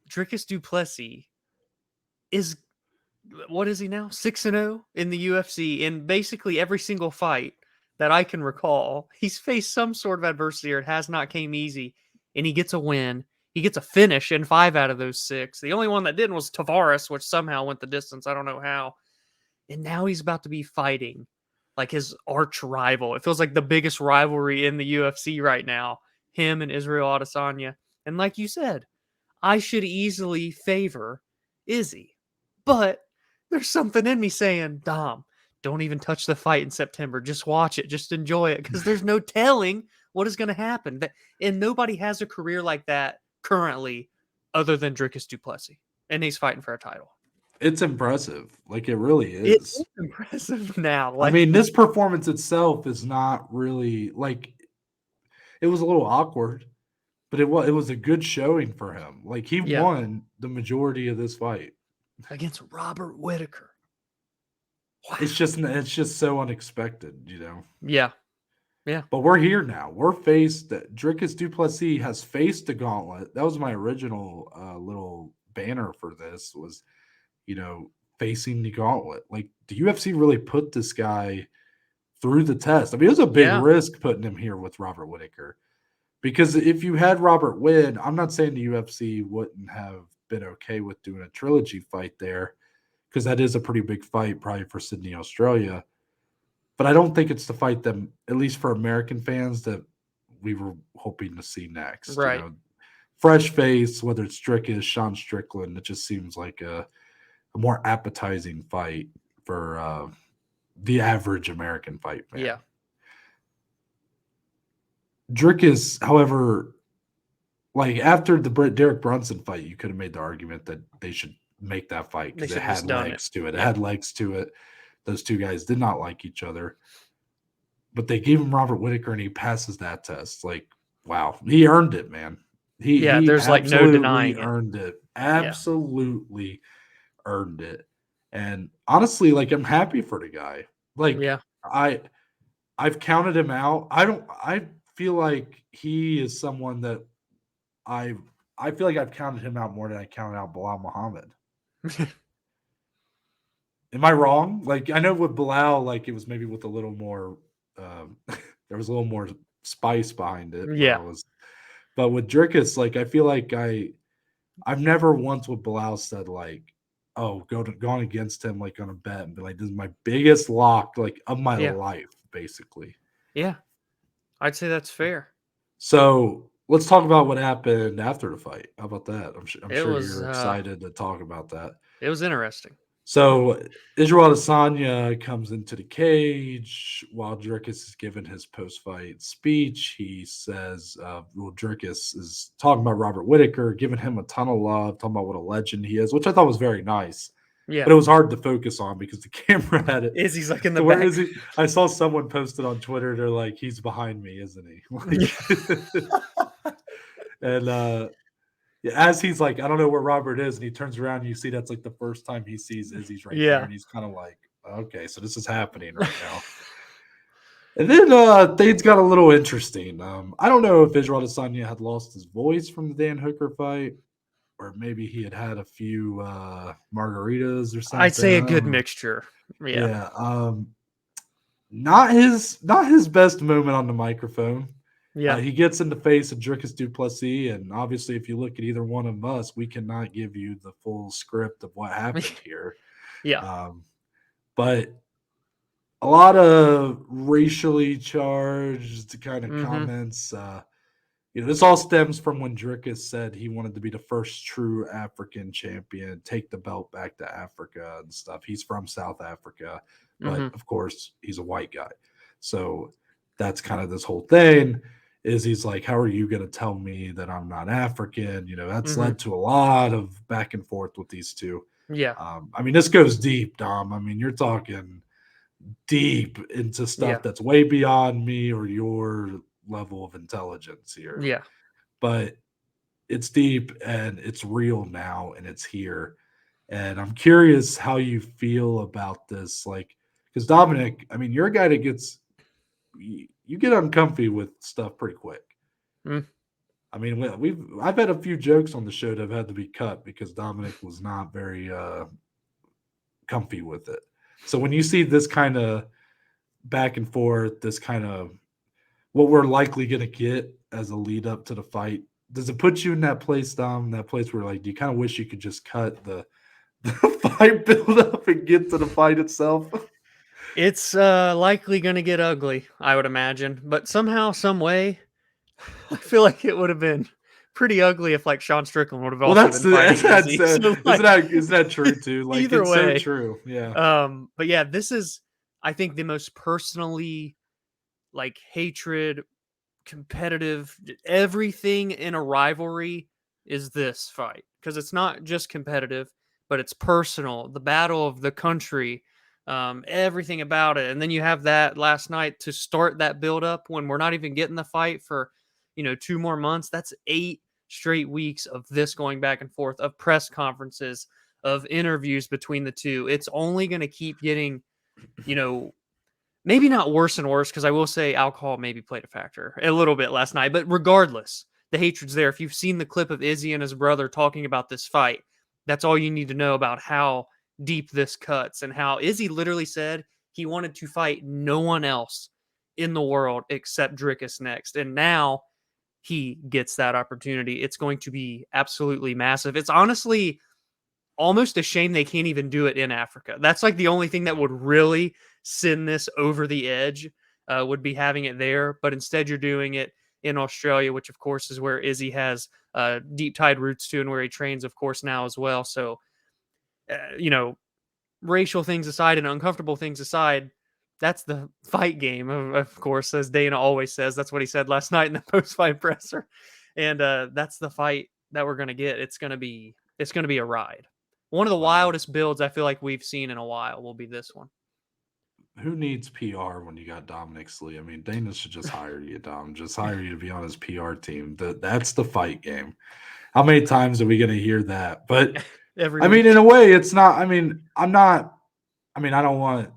[SPEAKER 2] Dricus Du Plessis is, what is he now? 6-0 in the UFC. In basically every single fight that I can recall, he's faced some sort of adversity or it has not came easy, and he gets a win. He gets a finish in 5 out of those 6. The only one that didn't was Tavares, which somehow went the distance. I don't know how. And now he's about to be fighting like his arch rival. It feels like the biggest rivalry in the UFC right now, him and Israel Adesanya. And like you said, I should easily favor Izzy. But there's something in me saying, Dom, don't even touch the fight in September. Just watch it. Just enjoy it. Because there's no telling what is going to happen. And nobody has a career like that currently other than Dricus Du Plessis. And he's fighting for a title.
[SPEAKER 1] It's impressive. Like, it really is.
[SPEAKER 2] It's impressive now. Like,
[SPEAKER 1] I mean, this performance itself is not really, like, it was a little awkward, but it was a good showing for him. Like, he won the majority of this fight
[SPEAKER 2] against Robert Whittaker.
[SPEAKER 1] Wow. It's just so unexpected,
[SPEAKER 2] Yeah.
[SPEAKER 1] But we're here now. We're faced. Dricus Du Plessis has faced the gauntlet. That was my original little banner for this. Was facing the gauntlet. Like, the UFC really put this guy through the test. I mean, it was a big risk putting him here with Robert Whittaker. Because if you had Robert win, I'm not saying the UFC wouldn't have been okay with doing a trilogy fight there, because that is a pretty big fight probably for Sydney, Australia. But I don't think it's the fight that, at least for American fans, that we were hoping to see next.
[SPEAKER 2] Right.
[SPEAKER 1] Fresh face, whether it's Dricus, Sean Strickland, it just seems like a more appetizing fight for the average American fight fan.
[SPEAKER 2] Yeah.
[SPEAKER 1] Dricus, however, like after the Derek Brunson fight, you could have made the argument that they should make that fight
[SPEAKER 2] They
[SPEAKER 1] because
[SPEAKER 2] should
[SPEAKER 1] it
[SPEAKER 2] have just
[SPEAKER 1] had
[SPEAKER 2] done it.
[SPEAKER 1] legs to it. It
[SPEAKER 2] Yeah.
[SPEAKER 1] had legs to it. Those two guys did not like each other, but they gave him Robert Whittaker and he passes that test. Like, wow, he earned it, man.
[SPEAKER 2] Yeah,
[SPEAKER 1] He
[SPEAKER 2] there's like no
[SPEAKER 1] absolutely
[SPEAKER 2] denying it.
[SPEAKER 1] earned it.
[SPEAKER 2] Yeah.
[SPEAKER 1] Absolutely earned it. And honestly, like I'm happy for the guy. Like
[SPEAKER 2] Yeah.
[SPEAKER 1] I've counted him out. I feel like he is someone that I I feel like I've counted him out more than I counted out Bilal Muhammad. Am I wrong? Like I know with Bilal, like it was maybe with a little more there was a little more spice behind it where I
[SPEAKER 2] Yeah.
[SPEAKER 1] was but with Dricus, like I feel like I've never once with Bilal said like, oh, gone against him like on a bet and be like, this is my biggest lock like of my
[SPEAKER 2] Yeah.
[SPEAKER 1] life, basically.
[SPEAKER 2] Yeah. I'd say that's fair.
[SPEAKER 1] So let's talk about what happened after the fight. How about that? I'm
[SPEAKER 2] It
[SPEAKER 1] sure
[SPEAKER 2] was
[SPEAKER 1] you're excited to talk about that.
[SPEAKER 2] it was interesting.
[SPEAKER 1] So Israel Adesanya comes into the cage while Dricus is giving his post-fight speech. He says, well, Dricus is talking about Robert Whittaker, giving him a ton of love, talking about what a legend he is, which I thought was very nice.
[SPEAKER 2] Yeah.
[SPEAKER 1] But it was hard to focus on because the camera had it.
[SPEAKER 2] Izzy's like in the
[SPEAKER 1] So where
[SPEAKER 2] back.
[SPEAKER 1] is he? I saw someone posted on Twitter. They're like, he's behind me, isn't he? Like, and as he's like, I don't know where Robert is, and he turns around, and you see that's like the first time he sees Izzy's right there,
[SPEAKER 2] Yeah.
[SPEAKER 1] and he's kind of like, okay, so this is happening right now. And then things got a little interesting. I don't know if Israel Adesanya had lost his voice from the Dan Hooker fight, or maybe he had had a few margaritas or something.
[SPEAKER 2] I'd say a
[SPEAKER 1] I
[SPEAKER 2] good
[SPEAKER 1] don't know.
[SPEAKER 2] mixture. Yeah.
[SPEAKER 1] Yeah. Not his best moment on the microphone.
[SPEAKER 2] Yeah.
[SPEAKER 1] He gets in the face of Dricus Du Plessis, and obviously, if you look at either one of us, we cannot give you the full script of what happened here.
[SPEAKER 2] Yeah.
[SPEAKER 1] But a lot of racially charged kind of
[SPEAKER 2] Mhm.
[SPEAKER 1] comments. This all stems from when Dricus said he wanted to be the first true African champion, take the belt back to Africa and stuff. He's from South Africa, but
[SPEAKER 2] Mhm.
[SPEAKER 1] of course, he's a white guy. So that's kind of this whole thing is he's like, how are you going to tell me that I'm not African? That's
[SPEAKER 2] Mhm.
[SPEAKER 1] led to a lot of back and forth with these two.
[SPEAKER 2] Yeah.
[SPEAKER 1] I mean, this goes deep, Dom. I mean, you're talking deep into stuff
[SPEAKER 2] Yeah.
[SPEAKER 1] that's way beyond me or your level of intelligence here.
[SPEAKER 2] Yeah.
[SPEAKER 1] But it's deep and it's real now and it's here. And I'm curious how you feel about this. Like, because Dominic, I mean, you're a guy that you get uncomfy with stuff pretty quick.
[SPEAKER 2] Mm.
[SPEAKER 1] I mean, I've had a few jokes on the show that have had to be cut because Dominic was not very comfy with it. So when you see this kind of back and forth, this kind of what we're likely going to get as a lead up to the fight, does it put you in that place, Dom? That place where like, do you kind of wish you could just cut the fight build up and get to the fight itself?
[SPEAKER 2] It's likely going to get ugly, I would imagine. But somehow, some way, I feel like it would have been pretty ugly if like Sean Strickland would have
[SPEAKER 1] Well,
[SPEAKER 2] also been fighting Izzy. So, like,
[SPEAKER 1] isn't that true too? Like
[SPEAKER 2] either
[SPEAKER 1] it's
[SPEAKER 2] way,
[SPEAKER 1] so true. Yeah.
[SPEAKER 2] But yeah, this is, I think, the most personally like hatred, competitive, everything in a rivalry is this fight because it's not just competitive, but it's personal. The battle of the country, everything about it, and then you have that last night to start that build up when we're not even getting the fight for 2 more months. That's 8 straight weeks of this going back and forth, of press conferences, of interviews between the two. It's only going to keep getting maybe not worse and worse, because I will say alcohol maybe played a factor a little bit last night. But regardless, the hatred's there. If you've seen the clip of Izzy and his brother talking about this fight, that's all you need to know about how deep this cuts and how Izzy literally said he wanted to fight no one else in the world except Dricus next. And now he gets that opportunity. It's going to be absolutely massive. It's honestly almost a shame they can't even do it in Africa. That's like the only thing that would really send this over the edge, would be having it there. But instead, you're doing it in Australia, which of course is where Izzy has deep tied roots to and where he trains, of course, now as well. So, racial things aside and uncomfortable things aside, that's the fight game, of course, as Dana always says. That's what he said last night in the post fight presser. And that's the fight that we're gonna get. It's gonna be a ride. One of the
[SPEAKER 1] Wow.
[SPEAKER 2] wildest builds I feel like we've seen in a while will be this one.
[SPEAKER 1] Who needs PR when you got Dominic Slee? I mean, Dana should just hire you, Dom. Just hire you to be on his PR team. That's the fight game. How many times are we going to hear that? But
[SPEAKER 2] Every
[SPEAKER 1] I mean,
[SPEAKER 2] week.
[SPEAKER 1] in a way, it's not. I mean, I'm not. I mean, I don't want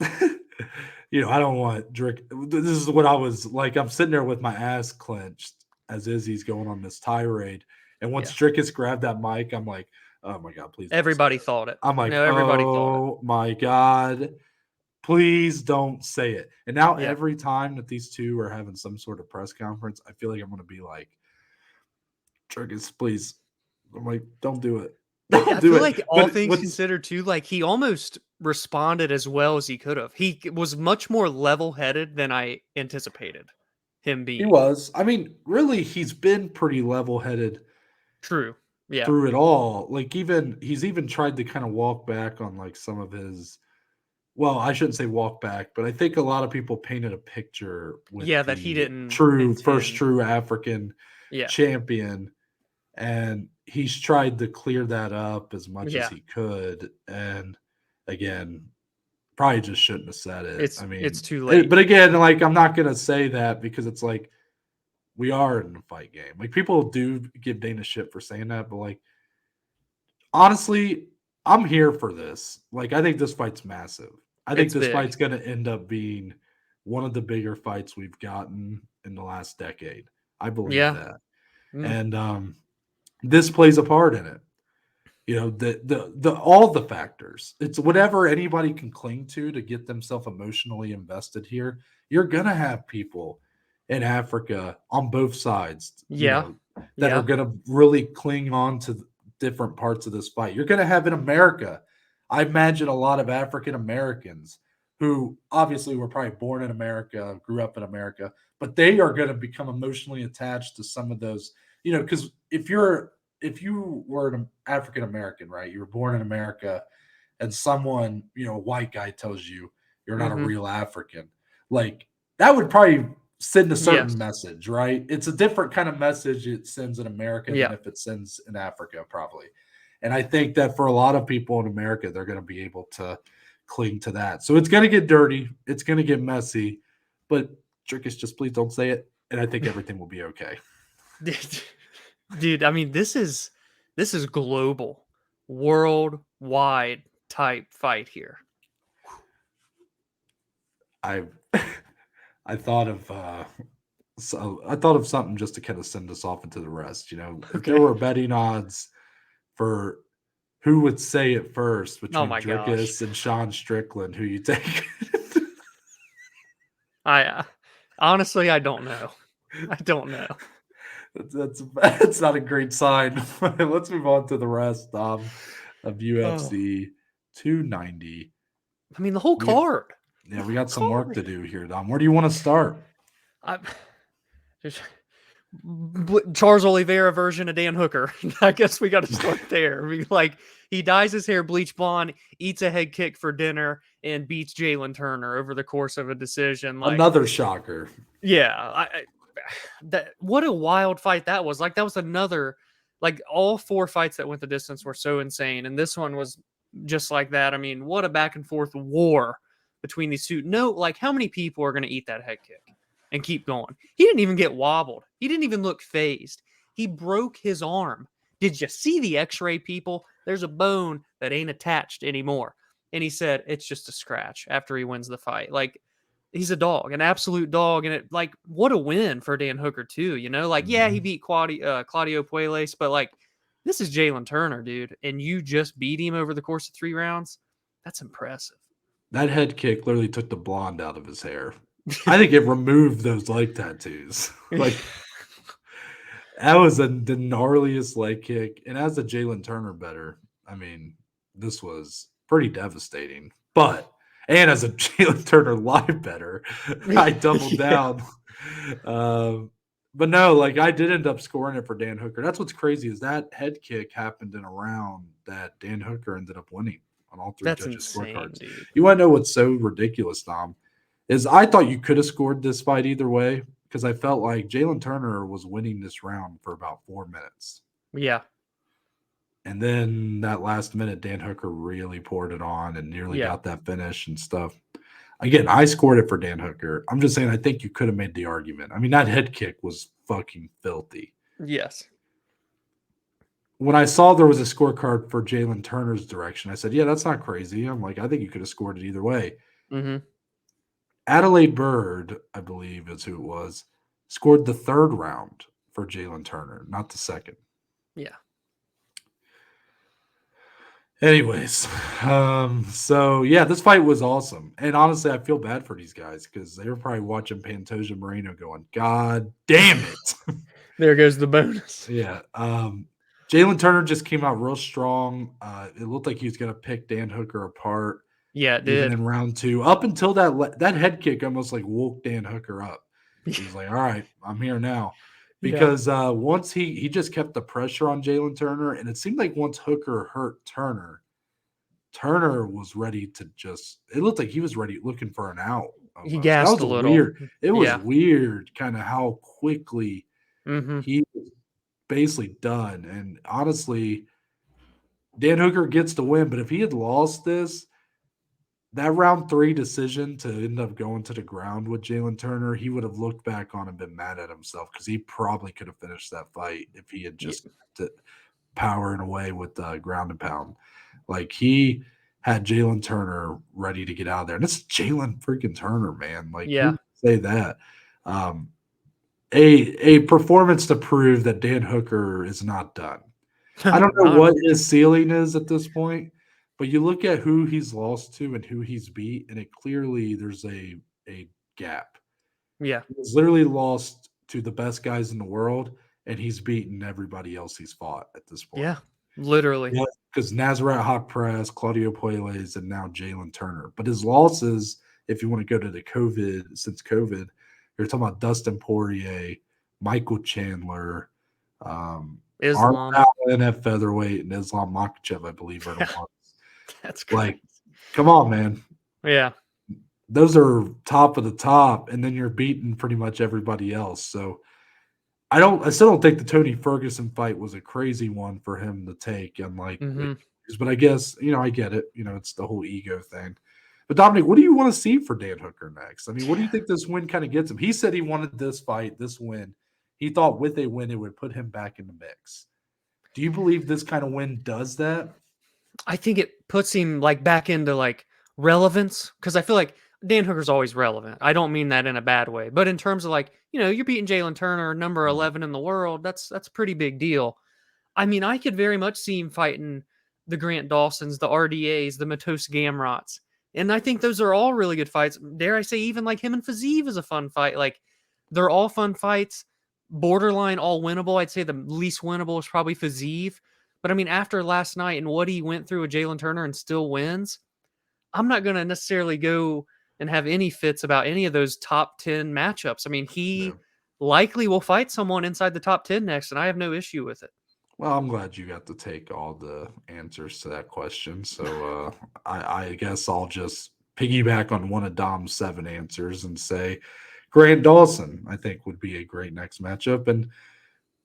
[SPEAKER 1] I don't want Drick. This is what I was like. I'm sitting there with my ass clenched as Izzy's going on this tirade, and once
[SPEAKER 2] Yeah.
[SPEAKER 1] Drickus grabbed that mic, I'm like, oh my god, please. Don't say
[SPEAKER 2] Everybody
[SPEAKER 1] it.
[SPEAKER 2] thought it.
[SPEAKER 1] I'm like,
[SPEAKER 2] No, everybody thought it.
[SPEAKER 1] oh my god, please don't say it. And now
[SPEAKER 2] Yeah.
[SPEAKER 1] every time that these two are having some sort of press conference, I feel like I'm going to be like, Drickus, please. I'm like, don't do it.
[SPEAKER 2] But
[SPEAKER 1] Don't
[SPEAKER 2] I
[SPEAKER 1] do
[SPEAKER 2] feel
[SPEAKER 1] it.
[SPEAKER 2] like all
[SPEAKER 1] But
[SPEAKER 2] things
[SPEAKER 1] what's
[SPEAKER 2] considered too, like he almost responded as well as he could have. He was much more level-headed than I anticipated him
[SPEAKER 1] he
[SPEAKER 2] being.
[SPEAKER 1] was. I mean, really, he's been pretty level-headed
[SPEAKER 2] True. Yeah.
[SPEAKER 1] through it all. Like he's even tried to kind of walk back on like some of his well, I shouldn't say walk back, but I think a lot of people painted a picture with
[SPEAKER 2] Yeah, that he
[SPEAKER 1] the
[SPEAKER 2] didn't
[SPEAKER 1] first
[SPEAKER 2] intend.
[SPEAKER 1] true African
[SPEAKER 2] Yeah.
[SPEAKER 1] champion, and he's tried to clear that up as much as
[SPEAKER 2] Yeah.
[SPEAKER 1] he could. And again, probably just shouldn't have said it. I
[SPEAKER 2] It's
[SPEAKER 1] mean,
[SPEAKER 2] too late.
[SPEAKER 1] but again, like I'm not gonna say that because it's like we are in a fight game. Like people do give Dana shit for saying that, but like honestly, I'm here for this. Like I think this fight's massive. I think
[SPEAKER 2] It's
[SPEAKER 1] this
[SPEAKER 2] big.
[SPEAKER 1] fight's gonna end up being one of the bigger fights we've gotten in the last decade. I believe
[SPEAKER 2] Yeah.
[SPEAKER 1] that.
[SPEAKER 2] Mm.
[SPEAKER 1] And this plays a part in it. You know, the all the factors. It's whatever anybody can cling to get themselves emotionally invested here. You're gonna have people in Africa on both sides,
[SPEAKER 2] Yeah.
[SPEAKER 1] that are
[SPEAKER 2] Yeah.
[SPEAKER 1] gonna really cling on to different parts of this fight. You're gonna have in America, I imagine a lot of African Americans who obviously were probably born in America, grew up in America, but they are going to become emotionally attached to some of those, because if you were an African American, right? You were born in America, and someone, a white guy tells you you're not a
[SPEAKER 2] Mhm.
[SPEAKER 1] real African, like that would probably send a certain
[SPEAKER 2] Yes.
[SPEAKER 1] message, right? It's a different kind of message it sends in America than
[SPEAKER 2] Yeah.
[SPEAKER 1] if it sends in Africa, probably. And I think that for a lot of people in America, they're going to be able to cling to that. So it's going to get dirty, it's going to get messy, but Drickus, just please don't say it, and I think everything will be okay.
[SPEAKER 2] Dude, I mean, this is global, worldwide type fight here.
[SPEAKER 1] I I thought of I thought of something just to kind of send us off into the rest. If there
[SPEAKER 2] Okay.
[SPEAKER 1] were betting odds for who would say it first
[SPEAKER 2] Oh
[SPEAKER 1] between
[SPEAKER 2] my gosh.
[SPEAKER 1] Drickus and Sean Strickland, who you take?
[SPEAKER 2] I honestly, I don't know. I don't know.
[SPEAKER 1] That's not a great sign. Let's move on to the rest of
[SPEAKER 2] Oh,
[SPEAKER 1] UFC 290.
[SPEAKER 2] I mean, the whole
[SPEAKER 1] We got,
[SPEAKER 2] card.
[SPEAKER 1] yeah, we got some work
[SPEAKER 2] Card.
[SPEAKER 1] to do here, Dom. Where do you want to start?
[SPEAKER 2] I, just- Charles Oliveira version of Dan Hooker. I guess we got to start there. Like he dyes his hair bleach blonde, eats a head kick for dinner, and beats Jalin Turner over the course of a decision. Like,
[SPEAKER 1] Another shocker.
[SPEAKER 2] yeah, that what a wild fight that was. Like that was another. Like all four fights that went the distance were so insane, and this one was just like that. I mean, what a back and forth war between these two. No, like how many people are going to eat that head kick and keep going? He didn't even get wobbled. He didn't even look phased. He broke his arm. Did you see the x-ray, people? There's a bone that ain't attached anymore. And he said, it's just a scratch after he wins the fight. Like, he's a dog, an absolute dog. And it, like, what a win for Dan Hooker, too. Like, yeah, he beat Claudio Puelles, but like, this is Jalin Turner, dude. And you just beat him over the course of 3 rounds. That's impressive.
[SPEAKER 1] That head kick literally took the blonde out of his hair. I think it removed those leg tattoos. Like that was the gnarliest leg kick. And as a Jalin Turner better, I mean, this was pretty devastating. And as a Jalin Turner live better, I doubled
[SPEAKER 2] Yeah.
[SPEAKER 1] down. But no, like I did end up scoring it for Dan Hooker. That's what's crazy is that head kick happened in a round that Dan Hooker ended up winning on all 3
[SPEAKER 2] That's
[SPEAKER 1] judges'
[SPEAKER 2] insane,
[SPEAKER 1] scorecards.
[SPEAKER 2] dude.
[SPEAKER 1] You want to know what's so ridiculous, Tom? Is I thought you could have scored this fight either way. because I felt like Jalin Turner was winning this round for about 4 minutes.
[SPEAKER 2] Yeah.
[SPEAKER 1] And then that last minute, Dan Hooker really poured it on and nearly
[SPEAKER 2] Yeah.
[SPEAKER 1] got that finish and stuff. Again, I scored it for Dan Hooker. I'm just saying, I think you could have made the argument. I mean, that head kick was fucking filthy.
[SPEAKER 2] Yes.
[SPEAKER 1] When I saw there was a scorecard for Jalin Turner's direction, I said, yeah, that's not crazy. I'm like, I think you could have scored it either way.
[SPEAKER 2] Mm-hmm.
[SPEAKER 1] Adelaide Bird, I believe is who it was, scored the third round for Jalin Turner, not the second.
[SPEAKER 2] Yeah.
[SPEAKER 1] Anyways, so yeah, this fight was awesome. And honestly, I feel bad for these guys because they were probably watching Pantoja Moreno going, God damn it.
[SPEAKER 2] There goes the bonus.
[SPEAKER 1] Yeah. Jalin Turner just came out real strong. It looked like he was going to pick Dan Hooker apart.
[SPEAKER 2] Yeah, it
[SPEAKER 1] Even
[SPEAKER 2] did.
[SPEAKER 1] in round 2, up until that head kick almost like woke Dan Hooker up. He was like, all right, I'm here now. Because once he just kept the pressure on Jalin Turner, and it seemed like once Hooker hurt Turner, Turner was ready to just. It looked like he was ready, looking for an out.
[SPEAKER 2] He
[SPEAKER 1] Almost.
[SPEAKER 2] gassed
[SPEAKER 1] That was
[SPEAKER 2] a little.
[SPEAKER 1] weird. It was
[SPEAKER 2] Yeah.
[SPEAKER 1] weird, kind of how quickly
[SPEAKER 2] Mm-hmm.
[SPEAKER 1] he was basically done. And honestly, Dan Hooker gets the win, but if he had lost this, that round 3 decision to end up going to the ground with Jalin Turner, he would have looked back on and been mad at himself because he probably could have finished that fight if he had just powering away with ground and pound. Like he had Jalin Turner ready to get out of there, and it's Jalin freaking Turner, man. Like
[SPEAKER 2] Yeah.
[SPEAKER 1] who say that? A performance to prove that Dan Hooker is not done. I don't know what his ceiling is at this point, but you look at who he's lost to and who he's beat, and it clearly there's a gap.
[SPEAKER 2] Yeah.
[SPEAKER 1] He's literally lost to the best guys in the world, and he's beaten everybody else he's fought at this point.
[SPEAKER 2] Yeah. Literally.
[SPEAKER 1] Yeah, because Nasrat Haqparast, Claudio Puelles, and now Jalin Turner. But his losses, if you want to go to the since COVID, you're talking about Dustin Poirier, Michael Chandler,
[SPEAKER 2] Islam.
[SPEAKER 1] Allen at featherweight, and Islam Makhachev, I believe, are the ones.
[SPEAKER 2] That's crazy.
[SPEAKER 1] Like, come on, man.
[SPEAKER 2] Yeah.
[SPEAKER 1] Those are top of the top, and then you're beating pretty much everybody else. So I still don't think the Tony Ferguson fight was a crazy one for him to take. But I guess, I get it. It's the whole ego thing. But Dominic, what do you want to see for Dan Hooker next? I mean, what do you think this win kind of gets him? He said he wanted this fight, this win. He thought with a win, it would put him back in the mix. Do you believe this kind of win does that?
[SPEAKER 2] I think it puts him back into relevance, because I feel like Dan Hooker's always relevant. I don't mean that in a bad way, but in terms of you're beating Jalin Turner, number 11 in the world. That's a pretty big deal. I mean, I could very much see him fighting the Grant Dawsons, the RDAs, the Matos Gamrots. And I think those are all really good fights. Dare I say, even him and Fiziev is a fun fight. They're all fun fights, borderline all winnable. I'd say the least winnable is probably Fiziev. But I mean, after last night and what he went through with Jalin Turner and still wins, I'm not going to necessarily go and have any fits about any of those top 10 matchups. I mean, he likely will fight someone inside the top 10 next, and I have no issue with it.
[SPEAKER 1] Well, I'm glad you got to take all the answers to that question. So I guess I'll just piggyback on one of Dom's 7 answers and say Grant Dawson, I think, would be a great next matchup. And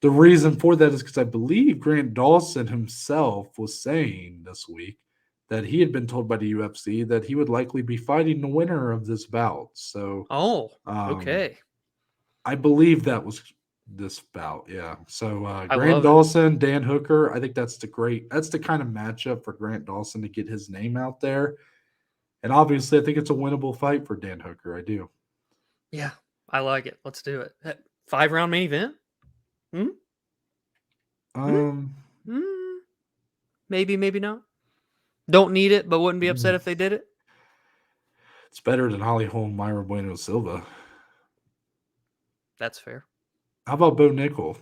[SPEAKER 1] the reason for that is because I believe Grant Dawson himself was saying this week that he had been told by the UFC that he would likely be fighting the winner of this bout. So,
[SPEAKER 2] okay.
[SPEAKER 1] I believe that was this bout. Yeah. So, Grant
[SPEAKER 2] love
[SPEAKER 1] Dawson, Dan Hooker, I think that's the kind of matchup for Grant Dawson to get his name out there. And obviously, I think it's a winnable fight for Dan Hooker. I do.
[SPEAKER 2] Yeah, I like it. Let's do it. 5-round main event? Maybe, maybe not. Don't need it, but wouldn't be upset if they did it.
[SPEAKER 1] It's better than Holly Holm, Myra Bueno Silva.
[SPEAKER 2] That's fair.
[SPEAKER 1] How about Bo Nickal?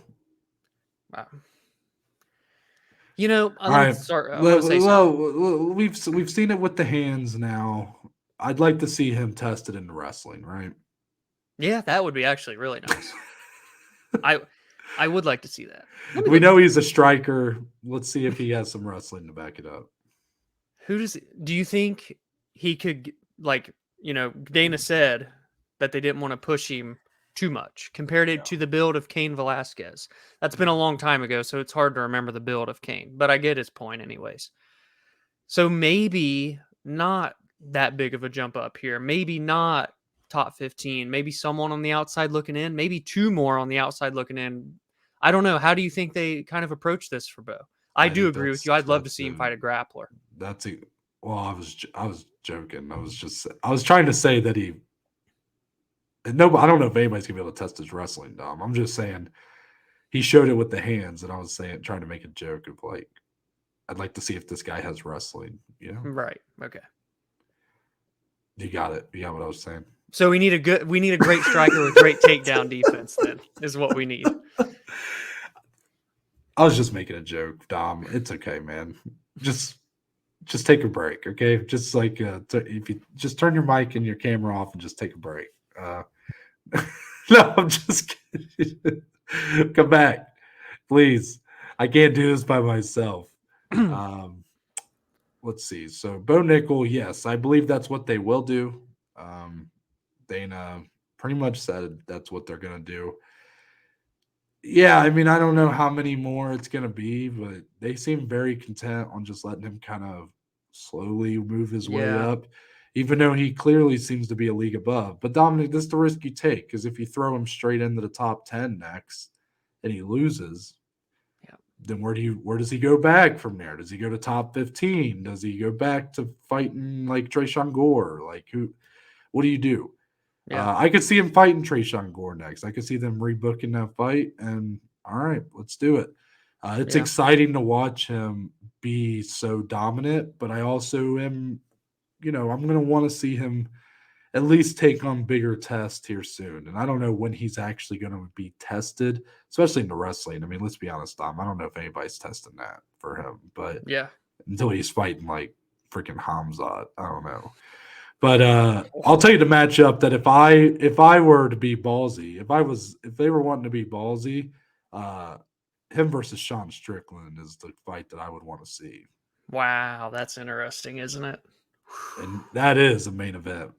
[SPEAKER 2] Let's start.
[SPEAKER 1] We've seen it with the hands now. I'd like to see him tested in wrestling, right?
[SPEAKER 2] Yeah, that would be actually really nice. I would like to see that.
[SPEAKER 1] We know he's a striker. Let's see if he has some wrestling to back it up.
[SPEAKER 2] Do you think he could, Dana said that they didn't want to push him too much. Compared it to the build of Cain Velasquez. That's been a long time ago, so it's hard to remember the build of Cain. But I get his point anyways. So maybe not that big of a jump up here. Maybe not top 15. Maybe someone on the outside looking in. Maybe two more on the outside looking in. I don't know. How do you think they kind of approach this for Bo? I do
[SPEAKER 1] think
[SPEAKER 2] agree with you. I'd love to see him fight a grappler.
[SPEAKER 1] Well, I was joking. I was trying to say that no, I don't know if anybody's gonna be able to test his wrestling, Dom. I'm just saying he showed it with the hands, and I was trying to make a joke of like, I'd like to see if this guy has wrestling. You know?
[SPEAKER 2] Right. Okay.
[SPEAKER 1] You got it. You got what I was saying.
[SPEAKER 2] So we need a great striker with great takedown defense. Then is what we need.
[SPEAKER 1] I was just making a joke, Dom. It's okay, man. Just take a break, okay? Just like if you just turn your mic and your camera off and just take a break. No, I'm just kidding. Come back, please. I can't do this by myself. Let's see. So Bo Nickal, yes, I believe that's what they will do. Dana pretty much said that's what they're gonna do. Yeah, I mean, I don't know how many more it's gonna be, but they seem very content on just letting him kind of slowly move his way up, even though he clearly seems to be a league above. But Dominic, this is the risk you take, because if you throw him straight into the top 10 next and he loses, then where does he go back from there? Does he go to top 15? Does he go back to fighting like Tresean Gore? Like what do you do? Yeah. I could see him fighting Tresean Gore next. I could see them rebooking that fight, and all right, let's do it. It's exciting to watch him be so dominant, but I also am, I'm going to want to see him at least take on bigger tests here soon. And I don't know when he's actually going to be tested, especially in the wrestling. I mean, let's be honest, Dom. I don't know if anybody's testing that for him, but until he's fighting like freaking Hamzat, I don't know. But I'll tell you the matchup that if I were to be ballsy, if they were wanting to be ballsy, him versus Sean Strickland is the fight that I would want to see.
[SPEAKER 2] Wow, that's interesting, isn't it?
[SPEAKER 1] And that is a main event.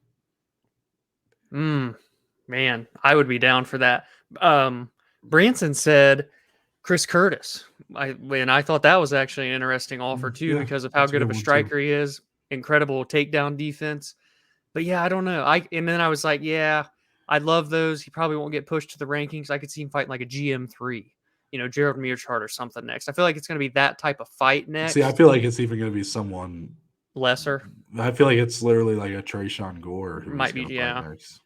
[SPEAKER 2] Man, I would be down for that. Branson said Chris Curtis. I thought that was actually an interesting offer too, because of how good of a striker he is. Incredible takedown defense. But yeah, I don't know. And then I was like, yeah, I love those. He probably won't get pushed to the rankings. I could see him fighting like a GM3, Gerald Mearchart or something next. I feel like it's going to be that type of fight next.
[SPEAKER 1] See, I feel like it's even going to be someone
[SPEAKER 2] lesser.
[SPEAKER 1] I feel like it's literally like a Tresean Gore who
[SPEAKER 2] might be, next.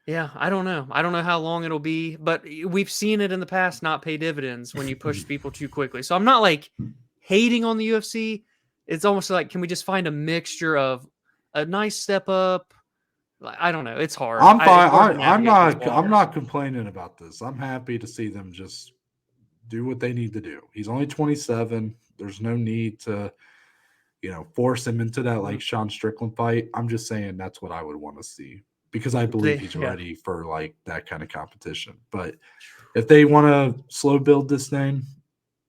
[SPEAKER 2] Yeah, I don't know. I don't know how long it'll be, but we've seen it in the past not pay dividends when you push people too quickly. So I'm not like hating on the UFC. It's almost like, can we just find a mixture of a nice step up? I don't know. It's hard.
[SPEAKER 1] I'm fine. I'm not complaining about this. I'm happy to see them just do what they need to do. He's only 27. There's no need to, force him into that like Sean Strickland fight. I'm just saying that's what I would want to see, because I believe he's ready for like that kind of competition. But if they want to slow build this thing,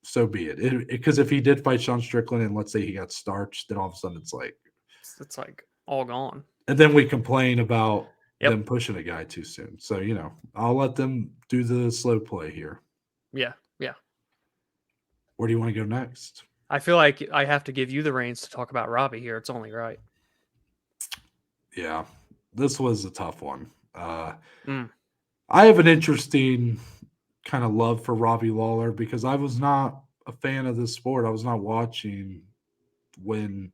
[SPEAKER 1] so be it. Because if he did fight Sean Strickland and let's say he got starched, then all of a sudden it's like
[SPEAKER 2] all gone.
[SPEAKER 1] And then we complain about them pushing a guy too soon. So, I'll let them do the slow play here.
[SPEAKER 2] Yeah.
[SPEAKER 1] Where do you want to go next?
[SPEAKER 2] I feel like I have to give you the reins to talk about Robbie here. It's only right.
[SPEAKER 1] Yeah, this was a tough one. I have an interesting kind of love for Robbie Lawler, because I was not a fan of this sport. I was not watching when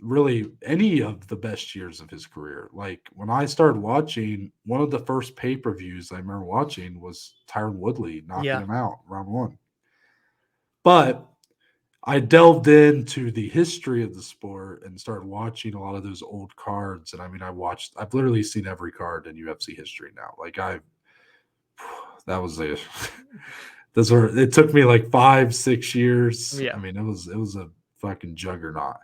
[SPEAKER 1] really any of the best years of his career. Like when I started watching, one of the first pay-per-views I remember watching was Tyron Woodley knocking him out round 1. But I delved into the history of the sport and started watching a lot of those old cards. And I mean, I've literally seen every card in UFC history now. Like it took me like 5-6 years.
[SPEAKER 2] Yeah.
[SPEAKER 1] I mean, it was a fucking juggernaut.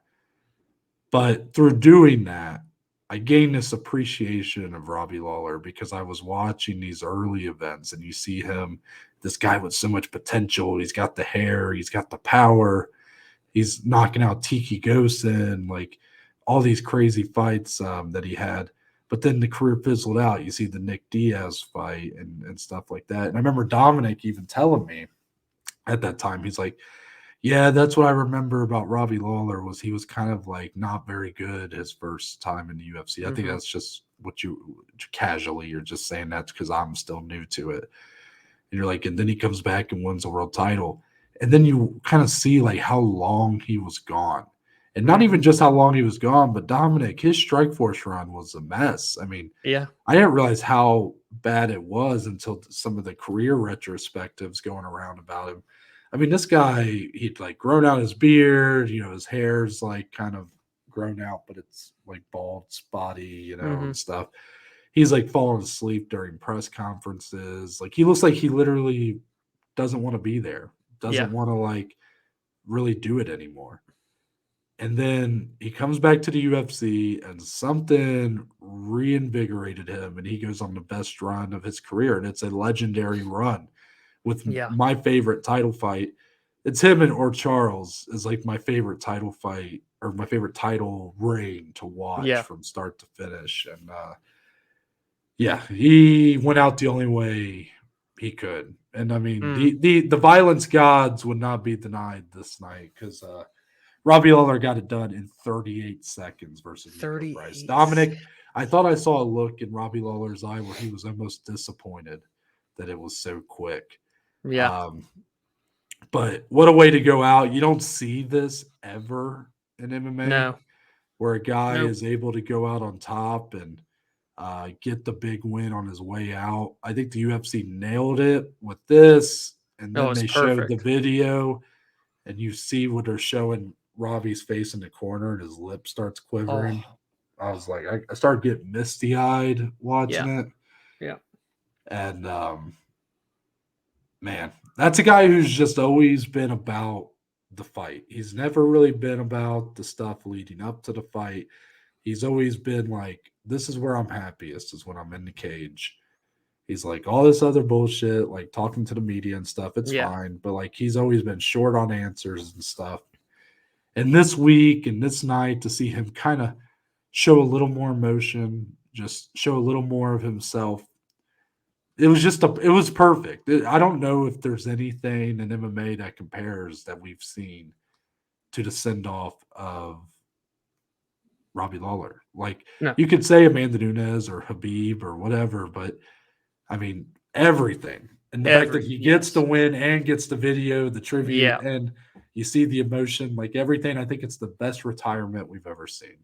[SPEAKER 1] But through doing that, I gained this appreciation of Robbie Lawler, because I was watching these early events and you see him, this guy with so much potential. He's got the hair, he's got the power, he's knocking out Tiki Gosen, like all these crazy fights that he had. But then the career fizzled out. You see the Nick Diaz fight and stuff like that. And I remember Dominic even telling me at that time, he's like, yeah, that's what I remember about Robbie Lawler was he was kind of like not very good his first time in the UFC. I think that's just what you casually you're just saying that's because I'm still new to it. And you're like, and then he comes back and wins a world title. And then you kind of see like how long he was gone. And not even just how long he was gone, but Dominic, his Strikeforce run was a mess. I mean,
[SPEAKER 2] Yeah.
[SPEAKER 1] I didn't realize how bad it was until some of the career retrospectives going around about him. I mean, this guy, he'd like grown out his beard, his hair's like kind of grown out, but it's like bald, spotty, and stuff. He's like falling asleep during press conferences. Like he looks like he literally doesn't want to be there, doesn't want to like really do it anymore. And then he comes back to the UFC and something reinvigorated him and he goes on the best run of his career. And it's a legendary run with my favorite title fight. It's him and or Charles is like my favorite title fight or my favorite title reign to watch from start to finish. And he went out the only way he could. And I mean, the violence gods would not be denied this night because Robbie Lawler got it done in 38 seconds versus Niko Price. Dominic, I thought I saw a look in Robbie Lawler's eye where he was almost disappointed that it was so quick.
[SPEAKER 2] Yeah.
[SPEAKER 1] But what a way to go out. You don't see this ever in MMA where a guy is able to go out on top and get the big win on his way out. I think the UFC nailed it with this. And then they showed the video and you see what they're showing Robbie's face in the corner and his lip starts quivering. I was like, I started getting misty-eyed watching it.
[SPEAKER 2] Yeah.
[SPEAKER 1] And man, that's a guy who's just always been about the fight. He's never really been about the stuff leading up to the fight. He's always been like, this is where I'm happiest, is when I'm in the cage. He's like, all this other bullshit, like talking to the media and stuff, it's fine. But like, he's always been short on answers and stuff. And this week and this night to see him kind of show a little more emotion, just show a little more of himself. It was perfect. I don't know if there's anything in MMA that compares that we've seen to the send-off of Robbie Lawler. Like you could say Amanda Nunes or Habib or whatever, but I mean, everything. And the fact that he gets the win and gets the video, the tribute, and you see the emotion, like everything. I think it's the best retirement we've ever seen.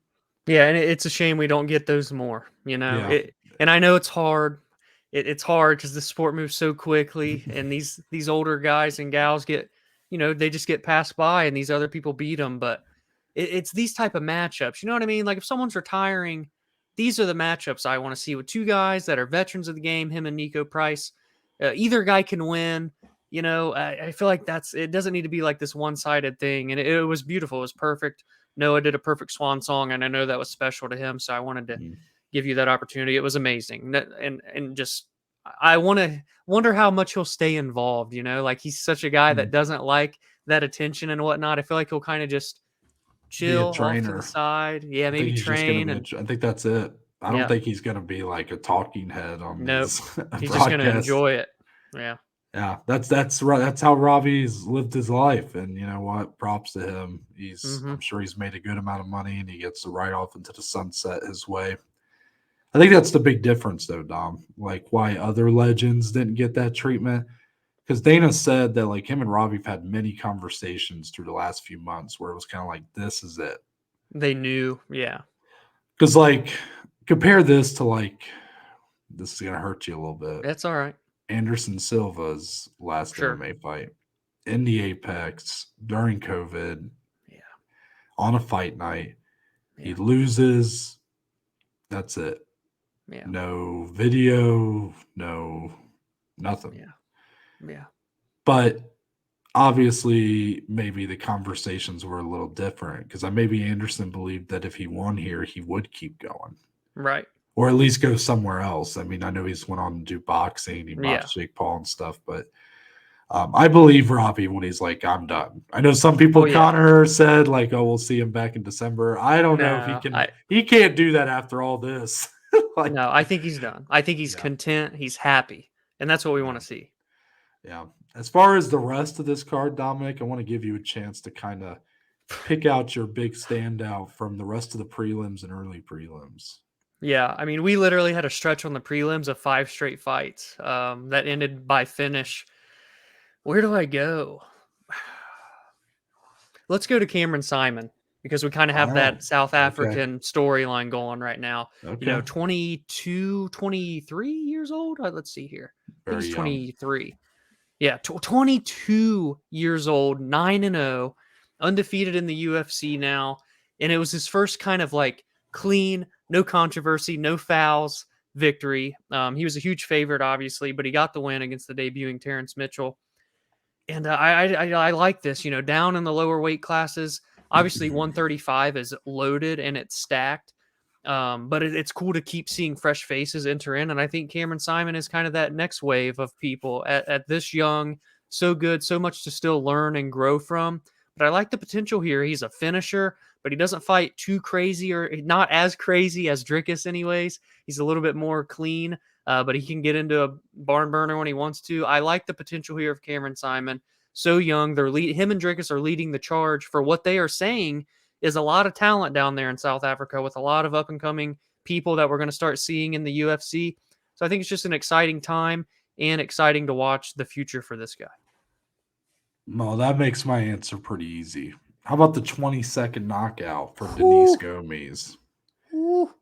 [SPEAKER 2] Yeah, and it's a shame we don't get those more, And I know it's hard. It's hard because the sport moves so quickly, and these older guys and gals get, they just get passed by, and these other people beat them. But it's these type of matchups. You know what I mean? Like if someone's retiring, these are the matchups I want to see with two guys that are veterans of the game, him and Niko Price. Either guy can win. I feel like it doesn't need to be like this one-sided thing. And it was beautiful. It was perfect. Noah did a perfect swan song, and I know that was special to him. So I wanted to give you that opportunity. It was amazing. And just, I wonder how much he'll stay involved, like he's such a guy that doesn't like that attention and whatnot. I feel like he'll kind of just chill off to the side. Yeah, maybe train.
[SPEAKER 1] I think that's it. I don't think he's going to be like a talking head on
[SPEAKER 2] these he's just going to enjoy it. Yeah.
[SPEAKER 1] Yeah, that's right. That's how Robbie's lived his life, and you know what? Props to him. I'm sure he's made a good amount of money, and he gets to ride off into the sunset his way. I think that's the big difference, though, Dom. Like why other legends didn't get that treatment, because Dana said that like him and Robbie have had many conversations through the last few months where it was kind of like this is it.
[SPEAKER 2] They knew, yeah.
[SPEAKER 1] Because like compare this to like this is gonna hurt you a little bit.
[SPEAKER 2] That's all right.
[SPEAKER 1] Anderson Silva's last MMA fight in the Apex during COVID, on a fight night. He loses. That's it.
[SPEAKER 2] Yeah.
[SPEAKER 1] No video, no nothing.
[SPEAKER 2] Yeah.
[SPEAKER 1] But obviously, maybe the conversations were a little different because maybe Anderson believed that if he won here, he would keep going.
[SPEAKER 2] Right.
[SPEAKER 1] Or at least go somewhere else. I mean, I know he's went on to do boxing. He boxed Jake Paul and stuff, but I believe Robbie when he's like, I'm done. I know some people, Connor said like, oh, we'll see him back in December. I don't know if he can. He can't do that after all this. Like,
[SPEAKER 2] No, I think he's done. I think he's
[SPEAKER 1] yeah,
[SPEAKER 2] content. He's happy, and that's what we want
[SPEAKER 1] yeah,
[SPEAKER 2] to see.
[SPEAKER 1] yeah. As far as the rest of this card, Dominic, I want to give you a chance to kind of pick out your big standout from the rest of the prelims and early prelims.
[SPEAKER 2] Yeah, I mean, we literally had a stretch on the prelims of 5 straight fights that ended by finish. Where do I go? Let's go to Cameron Simon because we kind of
[SPEAKER 1] All
[SPEAKER 2] have
[SPEAKER 1] right.
[SPEAKER 2] that South
[SPEAKER 1] Okay.
[SPEAKER 2] African storyline going right now.
[SPEAKER 1] Okay.
[SPEAKER 2] 22, 23 years old. Let's see here. I think
[SPEAKER 1] Very
[SPEAKER 2] he's
[SPEAKER 1] young.
[SPEAKER 2] 23. Yeah, 22 years old, 9-0, undefeated in the UFC now. And it was his first kind of like clean, no controversy, no fouls victory. He was a huge favorite, obviously, but he got the win against the debuting Terrence Mitchell. And I like this, down in the lower weight classes. Obviously, 135 is loaded and it's stacked. But it's cool to keep seeing fresh faces enter in. And I think Cameron Simon is kind of that next wave of people at this young, so good, so much to still learn and grow from. But I like the potential here. He's a finisher, but he doesn't fight too crazy or not as crazy as Dricus, anyways. He's a little bit more clean, but he can get into a barn burner when he wants to. I like the potential here of Cameron Simon. So young, him and Dricus are leading the charge for what they are saying is a lot of talent down there in South Africa with a lot of up and coming people that we're going to start seeing in the UFC. So I think it's just an exciting time and exciting to watch the future for this guy.
[SPEAKER 1] Well, that makes my answer pretty easy. How about the 20-second knockout for Denise
[SPEAKER 2] Whew,
[SPEAKER 1] Gomes
[SPEAKER 2] whew.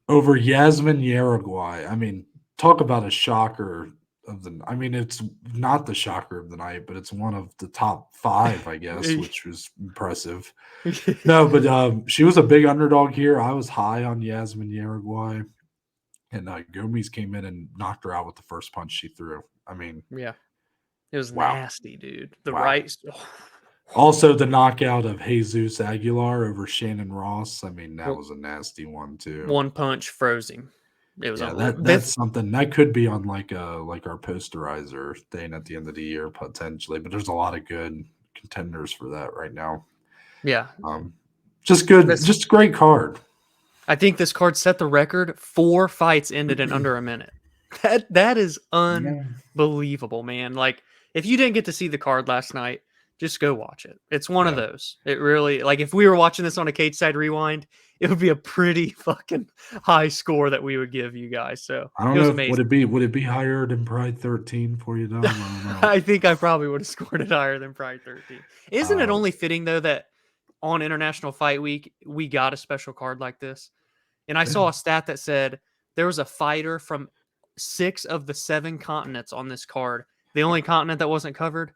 [SPEAKER 1] over Yasmin Yaraguay? I mean, talk about a shocker of the. I mean, it's not the shocker of the night, but it's one of the top 5, I guess, which was impressive. No, but she was a big underdog here. I was high on Yasmin Yaraguay, and Gomes came in and knocked her out with the first punch she threw. I mean,
[SPEAKER 2] Yeah, it was
[SPEAKER 1] wow,
[SPEAKER 2] nasty, dude. The
[SPEAKER 1] wow.
[SPEAKER 2] right.
[SPEAKER 1] Also, the knockout of Jesus Aguilar over Shannon Ross. I mean, that was a nasty one too.
[SPEAKER 2] One punch froze him. It was
[SPEAKER 1] Yeah,
[SPEAKER 2] unbelievable.
[SPEAKER 1] that's something that could be on like our posterizer thing at the end of the year potentially. But there's a lot of good contenders for that right now.
[SPEAKER 2] Yeah,
[SPEAKER 1] Just good,
[SPEAKER 2] this.
[SPEAKER 1] just a great card.
[SPEAKER 2] I think this card set the record. 4 fights ended in under a minute. That is
[SPEAKER 1] Yeah.
[SPEAKER 2] unbelievable, man. Like, if you didn't get to see the card last night, just go watch it. It's one of
[SPEAKER 1] Yeah.
[SPEAKER 2] those. It really, like, if we were watching this on a cage side rewind, it would be a pretty fucking high score that we would give you guys. So
[SPEAKER 1] I don't
[SPEAKER 2] it was
[SPEAKER 1] know if
[SPEAKER 2] amazing.
[SPEAKER 1] would it be higher than Pride 13 for you, Dom? I don't know.
[SPEAKER 2] I think I probably would have scored it higher than Pride 13. Isn't it
[SPEAKER 1] Uh,
[SPEAKER 2] only fitting though that on International Fight Week we got a special card like this? And I
[SPEAKER 1] yeah,
[SPEAKER 2] saw a stat that said there was a fighter from 6 of the 7 continents on this card. The only continent that wasn't covered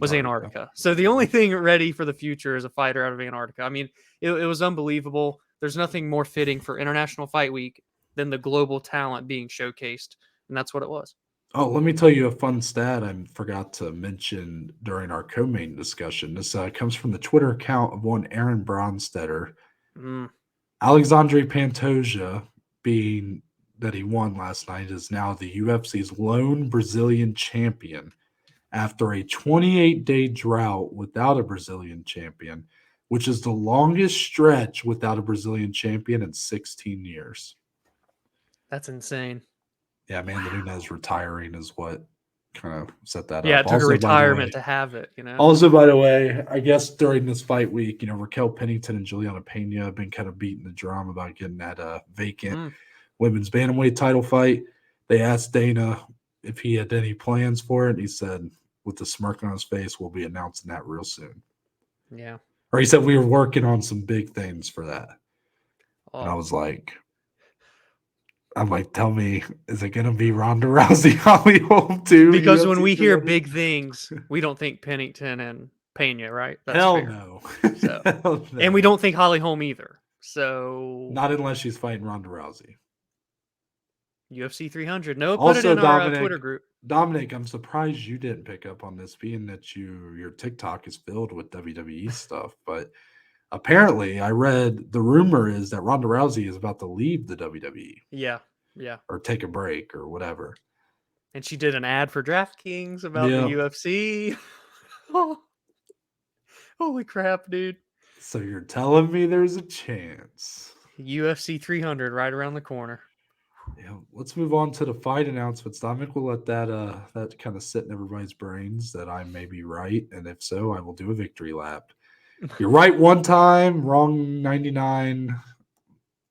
[SPEAKER 2] was
[SPEAKER 1] Antarctica.
[SPEAKER 2] Antarctica. So the only thing ready for the future is a fighter out of Antarctica. I mean, it was unbelievable. There's nothing more fitting for International Fight Week than the global talent being showcased. And that's what it was.
[SPEAKER 1] Oh, let me tell you a fun stat I forgot to mention during our co-main discussion. This comes from the Twitter account of one Aaron Bronstetter.
[SPEAKER 2] Mm,
[SPEAKER 1] Alexandre Pantoja, being that he won last night, is now the UFC's lone Brazilian champion after a 28-day drought without a Brazilian champion, which is the longest stretch without a Brazilian champion in 16 years.
[SPEAKER 2] that's insane.
[SPEAKER 1] Yeah, Amanda
[SPEAKER 2] Wow.
[SPEAKER 1] Nunes retiring is what kind of set that
[SPEAKER 2] Yeah,
[SPEAKER 1] up.
[SPEAKER 2] it took a
[SPEAKER 1] Also, by the way,
[SPEAKER 2] retirement to have it,
[SPEAKER 1] I guess during this fight week, Raquel Pennington and Juliana Pena have been kind of beating the drum about getting that vacant
[SPEAKER 2] Mm,
[SPEAKER 1] women's bantamweight title fight. They asked Dana if he had any plans for it. He said, with a smirk on his face, we'll be announcing that real soon.
[SPEAKER 2] yeah.
[SPEAKER 1] Or he said we were working on some big things for that. And I
[SPEAKER 2] Oh,
[SPEAKER 1] was like, tell me, is it going to be Ronda Rousey Holly Holm too?
[SPEAKER 2] because when
[SPEAKER 1] UFC
[SPEAKER 2] we hear
[SPEAKER 1] 300?
[SPEAKER 2] big things, we don't think Pennington and Pena, right? That's
[SPEAKER 1] Hell
[SPEAKER 2] fair.
[SPEAKER 1] no.
[SPEAKER 2] So,
[SPEAKER 1] Hell
[SPEAKER 2] and we
[SPEAKER 1] no.
[SPEAKER 2] don't think Holly Holm either. So,
[SPEAKER 1] Not unless she's fighting Ronda Rousey.
[SPEAKER 2] UFC 300. No, put it
[SPEAKER 1] Also,
[SPEAKER 2] in our Twitter group.
[SPEAKER 1] Dominic, I'm surprised you didn't pick up on this, being that your TikTok is filled with WWE stuff. But apparently, I read the rumor is that Ronda Rousey is about to leave the WWE
[SPEAKER 2] Yeah, yeah.
[SPEAKER 1] or take a break or whatever.
[SPEAKER 2] And she did an ad for DraftKings about the
[SPEAKER 1] Yeah.
[SPEAKER 2] UFC. Oh, holy crap, dude.
[SPEAKER 1] So you're telling me there's a chance?
[SPEAKER 2] UFC 300 right around the corner.
[SPEAKER 1] Yeah, let's move on to the fight announcements. Dominic, we'll let that kind of sit in everybody's brains that I may be right, and if so, I will do a victory lap. You're right one time, wrong 99.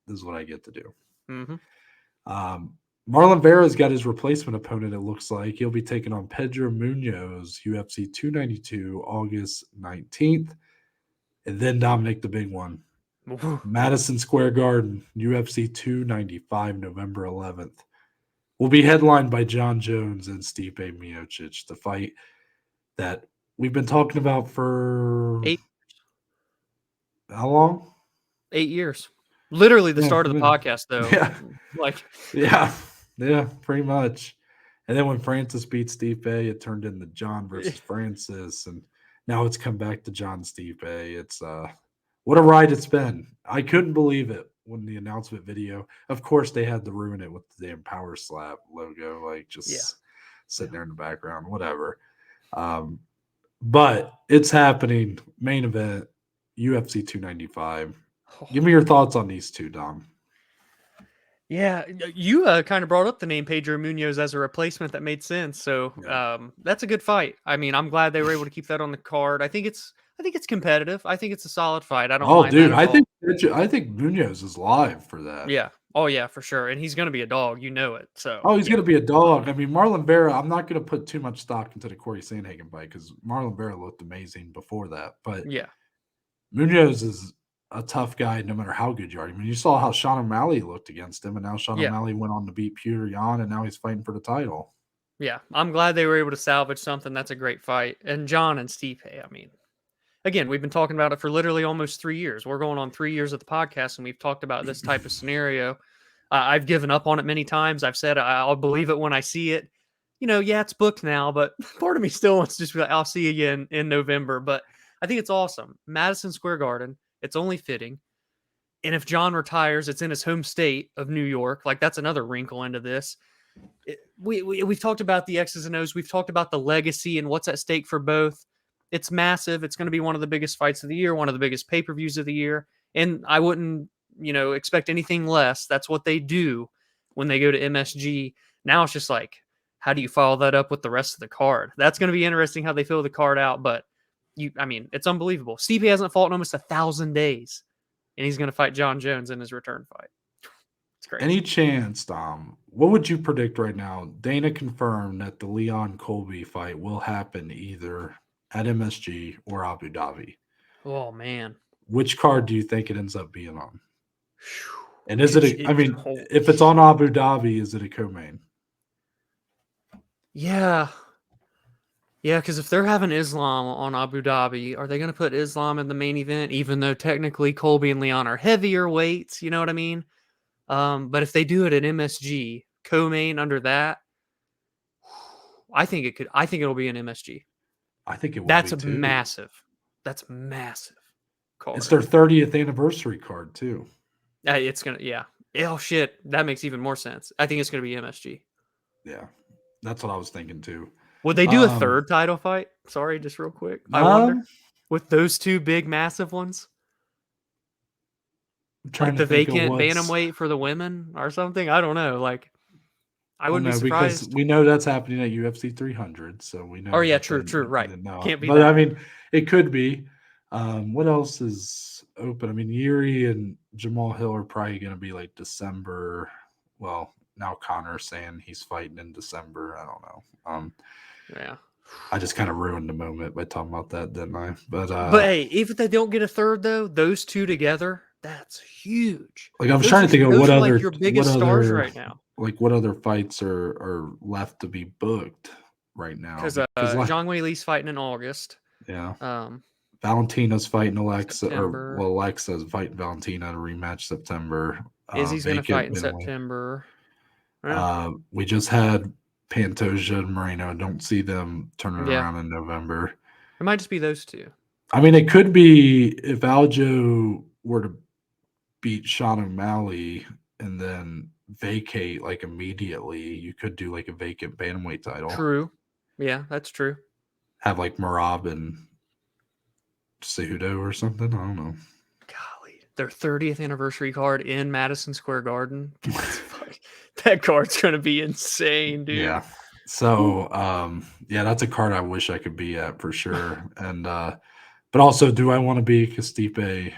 [SPEAKER 1] This is what I get to do.
[SPEAKER 2] Mm-hmm.
[SPEAKER 1] Marlon Vera's got his replacement opponent, it looks like. He'll be taking on Pedro Munoz, UFC 292, August 19th. And then Dominic, the big one. Madison Square Garden, UFC 295, November 11th. Will be headlined by Jon Jones and Stipe Miocic, the fight that we've been talking about for
[SPEAKER 2] 8
[SPEAKER 1] how long?
[SPEAKER 2] 8 years. Literally the start of the podcast, though.
[SPEAKER 1] Yeah.
[SPEAKER 2] Like,
[SPEAKER 1] yeah, pretty much. And then when Francis beat Stipe, it turned into John versus Francis, and now it's come back to John Stipe. It's what a ride it's been. I couldn't believe it when the announcement video. Of course, they had to ruin it with the damn Power Slap logo, like just sitting there in the background, whatever. But it's happening. Main event, UFC 295. Give me your thoughts on these two, Dom.
[SPEAKER 2] Yeah, you kind of brought up the name Pedro Munoz as a replacement. That made sense. So that's a good fight. I mean, I'm glad they were able to keep that on the card. I think it's competitive. I think it's a solid fight. I don't mind
[SPEAKER 1] dude,
[SPEAKER 2] that at all.
[SPEAKER 1] I think Munoz is live for that.
[SPEAKER 2] Yeah. Oh yeah, for sure. And he's going to be a dog. You know it. So.
[SPEAKER 1] Oh, he's going to be a dog. I mean, Marlon Vera. I'm not going to put too much stock into the Corey Sandhagen fight because Marlon Vera looked amazing before that. But
[SPEAKER 2] yeah,
[SPEAKER 1] Munoz is a tough guy no matter how good you are. I mean, you saw how Sean O'Malley looked against him, and now Sean O'Malley went on to beat Peter Yan, and now he's fighting for the title.
[SPEAKER 2] Yeah, I'm glad they were able to salvage something. That's a great fight. And John and Stipe, I mean, again, we've been talking about it for literally almost 3 years. We're going on 3 years of the podcast, and we've talked about this type of scenario. I've given up on it many times. I've said I'll believe it when I see it. You know, yeah, it's booked now, but part of me still wants to just be like, I'll see you again in November. But I think it's awesome. Madison Square Garden. It's only fitting. And if John retires, it's in his home state of New York. Like, that's another wrinkle into this. We've talked about the X's and O's. We've talked about the legacy and what's at stake for both. It's massive. It's going to be one of the biggest fights of the year, one of the biggest pay-per-views of the year. And I wouldn't, expect anything less. That's what they do when they go to MSG. Now it's just like, how do you follow that up with the rest of the card? That's going to be interesting how they fill the card out. But it's unbelievable. Stipe hasn't fought in almost 1,000 days, and he's going to fight Jon Jones in his return fight. It's great.
[SPEAKER 1] Any chance, Dom? What would you predict right now? Dana confirmed that the Leon Colby fight will happen either at MSG or Abu Dhabi.
[SPEAKER 2] Oh man,
[SPEAKER 1] which card do you think it ends up being on? And is if it's on Abu Dhabi, is it a co-main?
[SPEAKER 2] Yeah. Yeah, because if they're having Islam on Abu Dhabi, are they going to put Islam in the main event, even though technically Colby and Leon are heavier weights? You know what I mean? But if they do it at MSG, co-main under that, I think it'll be an MSG.
[SPEAKER 1] I think it will.
[SPEAKER 2] That's massive. That's massive. Card.
[SPEAKER 1] It's their 30th anniversary card too.
[SPEAKER 2] It's gonna, yeah. Oh shit, that makes even more sense. I think it's gonna be MSG.
[SPEAKER 1] Yeah, that's what I was thinking too.
[SPEAKER 2] Would they do a third title fight? Sorry, just real quick. I wonder. With those two big, massive ones? Like the vacant bantamweight for the women or something? I don't know. Like, I wouldn't be surprised.
[SPEAKER 1] Because we know that's happening at UFC 300, so we know.
[SPEAKER 2] Oh, yeah, true, right. Can't be
[SPEAKER 1] but, I mean, it could be. What else is open? I mean, Yuri and Jamal Hill are probably going to be like December. Well, now Connor's saying he's fighting in December. I don't know.
[SPEAKER 2] Yeah.
[SPEAKER 1] I just kind of ruined the moment by talking about that, didn't I? But
[SPEAKER 2] hey, if they don't get a third though, those two together, that's huge.
[SPEAKER 1] Like I'm trying to think of what other
[SPEAKER 2] your biggest stars right now.
[SPEAKER 1] Like what other fights are left to be booked right now?
[SPEAKER 2] Because Zhang Weili's fighting in August.
[SPEAKER 1] Yeah. Valentina's fighting Alexa, Alexa's fighting Valentina to rematch September.
[SPEAKER 2] Izzy's going to fight in September.
[SPEAKER 1] Right. We just had Pantoja and Moreno. Don't see them turning around in November.
[SPEAKER 2] It might just be those two.
[SPEAKER 1] I mean, it could be if Aljo were to beat Sean O'Malley and then vacate like immediately, you could do like a vacant bantamweight title.
[SPEAKER 2] True. Yeah, that's true.
[SPEAKER 1] Have like Marab and Cejudo or something. I don't know.
[SPEAKER 2] Golly, their 30th anniversary card in Madison Square Garden. That card's gonna be insane, dude.
[SPEAKER 1] Yeah. So yeah, that's a card I wish I could be at for sure. And but also, do I want to be Stipe?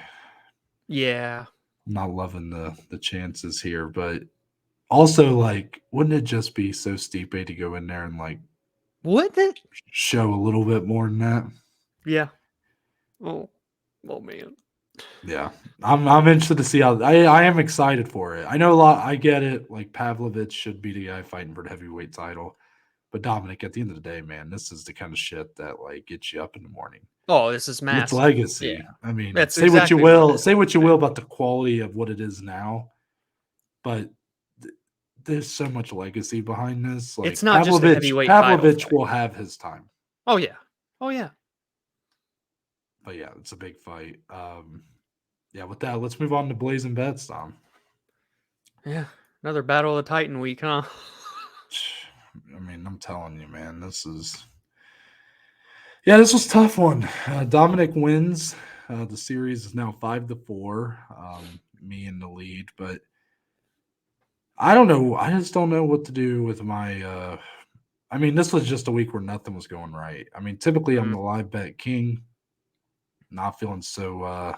[SPEAKER 2] Yeah.
[SPEAKER 1] I'm not loving the chances here, but also like, wouldn't it just be so Stipe to go in there and like
[SPEAKER 2] What the?
[SPEAKER 1] show a little bit more than that?
[SPEAKER 2] Yeah. Oh, man.
[SPEAKER 1] Yeah, I'm interested to see how. I am excited for it. I know a lot. I get it. Like Pavlovich should be the guy fighting for the heavyweight title, but Dominic, at the end of the day, man, this is the kind of shit that like gets you up in the morning.
[SPEAKER 2] Oh, this is
[SPEAKER 1] It's
[SPEAKER 2] massive.
[SPEAKER 1] legacy.
[SPEAKER 2] Yeah.
[SPEAKER 1] I mean,
[SPEAKER 2] That's
[SPEAKER 1] say what you
[SPEAKER 2] exactly what it
[SPEAKER 1] will.
[SPEAKER 2] is.
[SPEAKER 1] Say what you will about the quality of what it is now, but there's so much legacy behind this. Like
[SPEAKER 2] It's not just a heavyweight title
[SPEAKER 1] Pavlovich
[SPEAKER 2] fight.
[SPEAKER 1] will have his time.
[SPEAKER 2] Oh yeah. Oh yeah.
[SPEAKER 1] But yeah, it's a big fight. Yeah, with that, let's move on to Blazin Bets, Tom.
[SPEAKER 2] Yeah. Another Battle of the Titan week, huh?
[SPEAKER 1] I mean, I'm telling you, man, this was a tough one. Dominic wins. The series is now 5-4. Me in the lead, but I don't know. I just don't know what to do with my. I mean, this was just a week where nothing was going right. I mean, typically I'm the live bet king. Not feeling so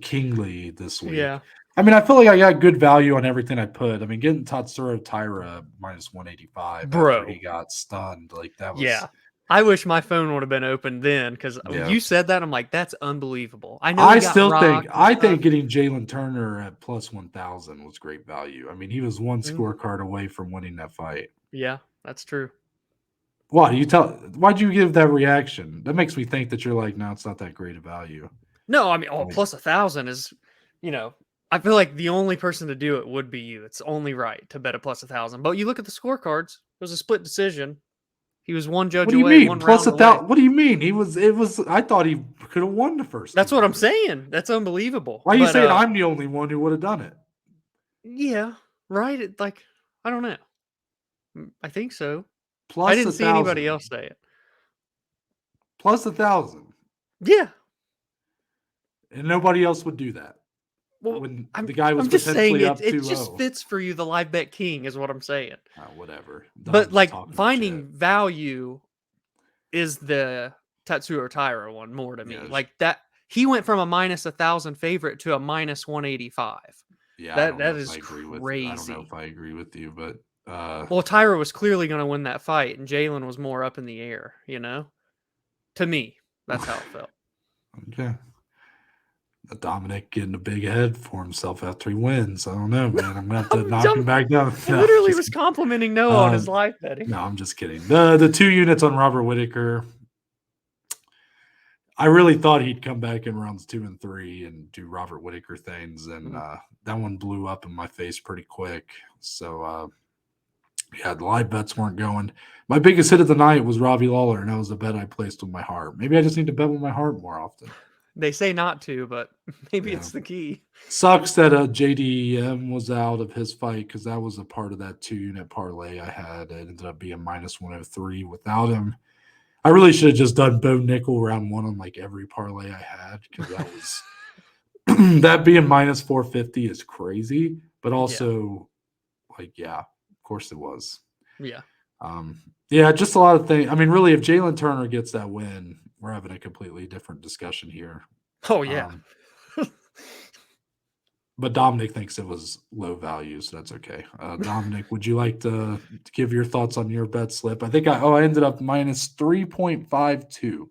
[SPEAKER 1] kingly this week.
[SPEAKER 2] Yeah.
[SPEAKER 1] I mean, I feel like I got good value on everything I put. I mean, getting Tatsuro Taira minus 185
[SPEAKER 2] Bro.
[SPEAKER 1] after he got stunned, like that was.
[SPEAKER 2] Yeah. I wish my phone would have been open then, because
[SPEAKER 1] Yeah.
[SPEAKER 2] you said that, I'm like, that's unbelievable. I know.
[SPEAKER 1] I
[SPEAKER 2] he got
[SPEAKER 1] still
[SPEAKER 2] rocked
[SPEAKER 1] think
[SPEAKER 2] and stuff.
[SPEAKER 1] getting Jalin Turner at plus 1,000 was great value. I mean, he was one
[SPEAKER 2] Mhm.
[SPEAKER 1] scorecard away from winning that fight.
[SPEAKER 2] Yeah, that's true.
[SPEAKER 1] Why'd you give that reaction? That makes me think that you're like, no, it's not that great a value.
[SPEAKER 2] No, I mean, plus 1,000 is, I feel like the only person to do it would be you. It's only right to bet a plus 1,000. But you look at the scorecards, it was a split decision. He was one judge
[SPEAKER 1] What do you
[SPEAKER 2] away,
[SPEAKER 1] mean?
[SPEAKER 2] one
[SPEAKER 1] Plus
[SPEAKER 2] round away.
[SPEAKER 1] What do you mean? It was. I thought he could have won the first.
[SPEAKER 2] That's
[SPEAKER 1] two
[SPEAKER 2] what I'm
[SPEAKER 1] rounds.
[SPEAKER 2] saying. That's unbelievable.
[SPEAKER 1] Why are you
[SPEAKER 2] But,
[SPEAKER 1] saying I'm the only one who would have done it?
[SPEAKER 2] yeah, right? I don't know. I think so.
[SPEAKER 1] Plus
[SPEAKER 2] I didn't see
[SPEAKER 1] 1,000.
[SPEAKER 2] anybody else say it.
[SPEAKER 1] Plus 1,000.
[SPEAKER 2] Yeah.
[SPEAKER 1] And nobody else would do that.
[SPEAKER 2] Well,
[SPEAKER 1] When the guy was
[SPEAKER 2] I'm just saying
[SPEAKER 1] potentially up
[SPEAKER 2] it
[SPEAKER 1] 2-0.
[SPEAKER 2] just fits for you, the live bet king, is what I'm saying.
[SPEAKER 1] Whatever.
[SPEAKER 2] But like
[SPEAKER 1] talking
[SPEAKER 2] finding
[SPEAKER 1] shit.
[SPEAKER 2] value is the Tatsuro Taira one more to me.
[SPEAKER 1] Yeah,
[SPEAKER 2] Like that, he went from a minus 1,000 favorite to a minus 185.
[SPEAKER 1] Yeah,
[SPEAKER 2] that is
[SPEAKER 1] I
[SPEAKER 2] crazy.
[SPEAKER 1] I don't know if I agree with you, but
[SPEAKER 2] well, Taira was clearly going to win that fight, and Jalin was more up in the air. To me, that's how it felt.
[SPEAKER 1] Okay. Dominic getting a big head for himself after he wins. I don't know, man. I'm gonna have to knock him back down.
[SPEAKER 2] I literally was complimenting Noah on his live betting.
[SPEAKER 1] No, I'm just kidding. The 2 units on Robert Whittaker. I really thought he'd come back in rounds 2 and 3 and do Robert Whittaker things, and that one blew up in my face pretty quick. So yeah, the live bets weren't going. My biggest hit of the night was Robbie Lawler, and that was the bet I placed with my heart. Maybe I just need to bet with my heart more often.
[SPEAKER 2] They say not to, but maybe it's the key.
[SPEAKER 1] Sucks that JDM was out of his fight, because that was a part of that 2-unit parlay I had. It ended up being minus 103 without him. I really should have just done Bo Nickal round 1 on like every parlay I had, because that was that being minus 450 is crazy. But also, of course it was.
[SPEAKER 2] Yeah.
[SPEAKER 1] Yeah, just a lot of things. I mean, really, if Jalin Turner gets that win, we're having a completely different discussion here.
[SPEAKER 2] Oh, yeah.
[SPEAKER 1] But Dominic thinks it was low value, so that's okay. Dominic, would you like to give your thoughts on your bet slip? I think I ended up minus 3.52.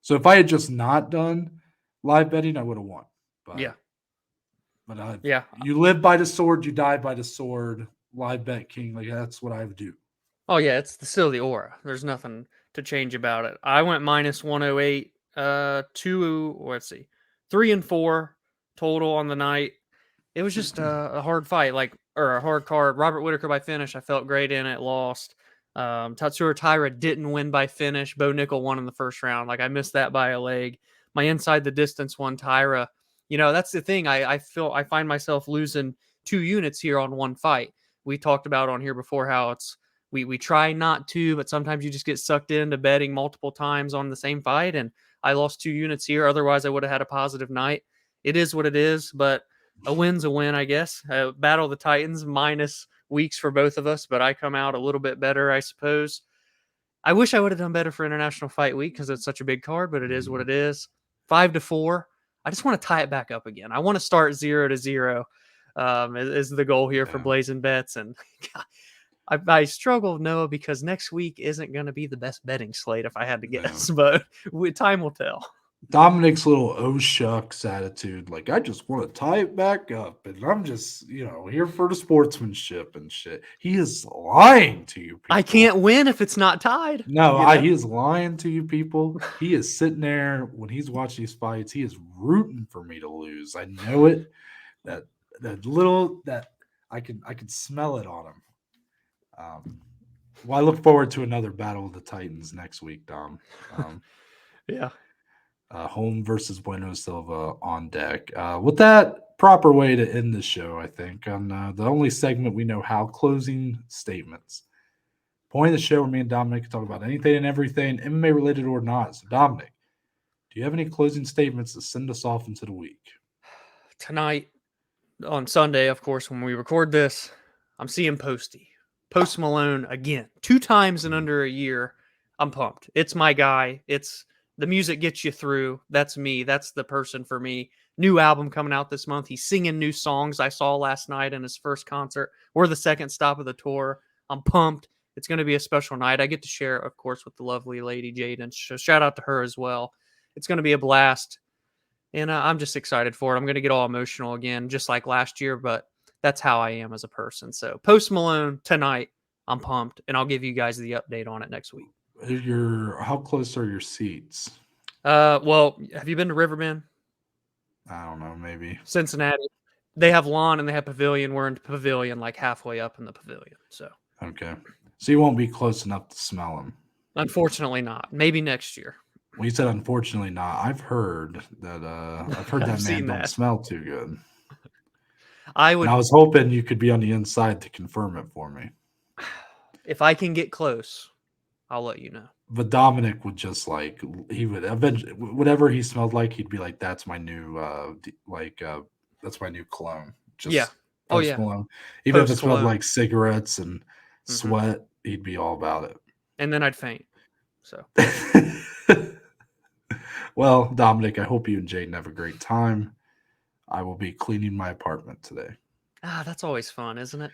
[SPEAKER 1] So if I had just not done live betting, I would have won. But, But you live by the sword, you die by the sword. Live bet king, like that's what I would do.
[SPEAKER 2] Oh yeah, it's still the aura. There's nothing to change about it. I went minus 108. 3 and 4 total on the night. It was just a hard fight, or a hard card. Robert Whittaker by finish. I felt great in it. Lost. Tatsuro Taira didn't win by finish. Bo Nickal won in the first round. Like I missed that by a leg. My inside the distance one, Taira. That's the thing. I find myself losing 2 units here on one fight. We talked about on here before how it's we try not to, but sometimes you just get sucked into betting multiple times on the same fight. And I lost 2 units here. Otherwise, I would have had a positive night. It is what it is. But A win's a win, I guess. Battle of the Titans, minus weeks for both of us, but I come out a little bit better, I suppose. I wish I would have done better for International Fight Week because it's such a big card, but it is what it is. 5-4. I just want to tie it back up again. I want to start 0-0. Is the goal here for Blazin Bets, and I struggle, Noah, because next week isn't going to be the best betting slate if I had to guess, but time will tell.
[SPEAKER 1] Dominic's little oh shucks attitude, like I just want to tie it back up, and I'm just here for the sportsmanship and shit. He is lying to you people.
[SPEAKER 2] I can't win if it's not tied.
[SPEAKER 1] No, he is lying to you people. He is sitting there when he's watching these fights. He is rooting for me to lose. I know it. That I can smell it on him. Well, I look forward to another battle of the Titans next week, Dom.
[SPEAKER 2] Yeah.
[SPEAKER 1] Home versus Bueno Silva on deck. With that proper way to end the show, I think, on the only segment we know how, closing statements. Point of the show where me and Dominic can talk about anything and everything, MMA related or not. So, Dominic, do you have any closing statements to send us off into the week?
[SPEAKER 2] Tonight, on Sunday, of course, when we record this, I'm seeing Post Malone again, 2 times in under a year. I'm pumped. It's my guy. The music gets you through. That's me. That's the person for me. New album coming out this month. He's singing new songs I saw last night in his first concert. We're the second stop of the tour. I'm pumped. It's going to be a special night. I get to share, of course, with the lovely lady Jaden. So shout out to her as well. It's going to be a blast. And I'm just excited for it. I'm going to get all emotional again, just like last year, but that's how I am as a person. So Post Malone tonight, I'm pumped, and I'll give you guys the update on it next week.
[SPEAKER 1] How close are your seats?
[SPEAKER 2] Well, have you been to Riverbend?
[SPEAKER 1] I don't know, maybe.
[SPEAKER 2] Cincinnati. They have lawn and they have pavilion. We're in pavilion, like halfway up in the pavilion. So
[SPEAKER 1] okay. So you won't be close enough to smell them.
[SPEAKER 2] Unfortunately not. Maybe next year.
[SPEAKER 1] Well, you said unfortunately not. I've heard that that man don't smell too good. I was hoping you could be on the inside to confirm it for me.
[SPEAKER 2] If I can get close, I'll let you know.
[SPEAKER 1] But Dominic would just he would eventually, whatever he smelled like, he'd be like, "That's my new that's my new cologne." Just
[SPEAKER 2] yeah. Oh yeah.
[SPEAKER 1] Malone. Even if it smelled like cigarettes and sweat, he'd be all about it.
[SPEAKER 2] And then I'd faint. So.
[SPEAKER 1] Well, Dominic, I hope you and Jaden have a great time. I will be cleaning my apartment today.
[SPEAKER 2] That's always fun, isn't it?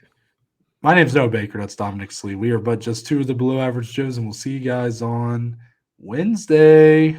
[SPEAKER 1] My name's Noah Baker. That's Dominic Slee. We are but just 2 of the below average Joes, and we'll see you guys on Wednesday.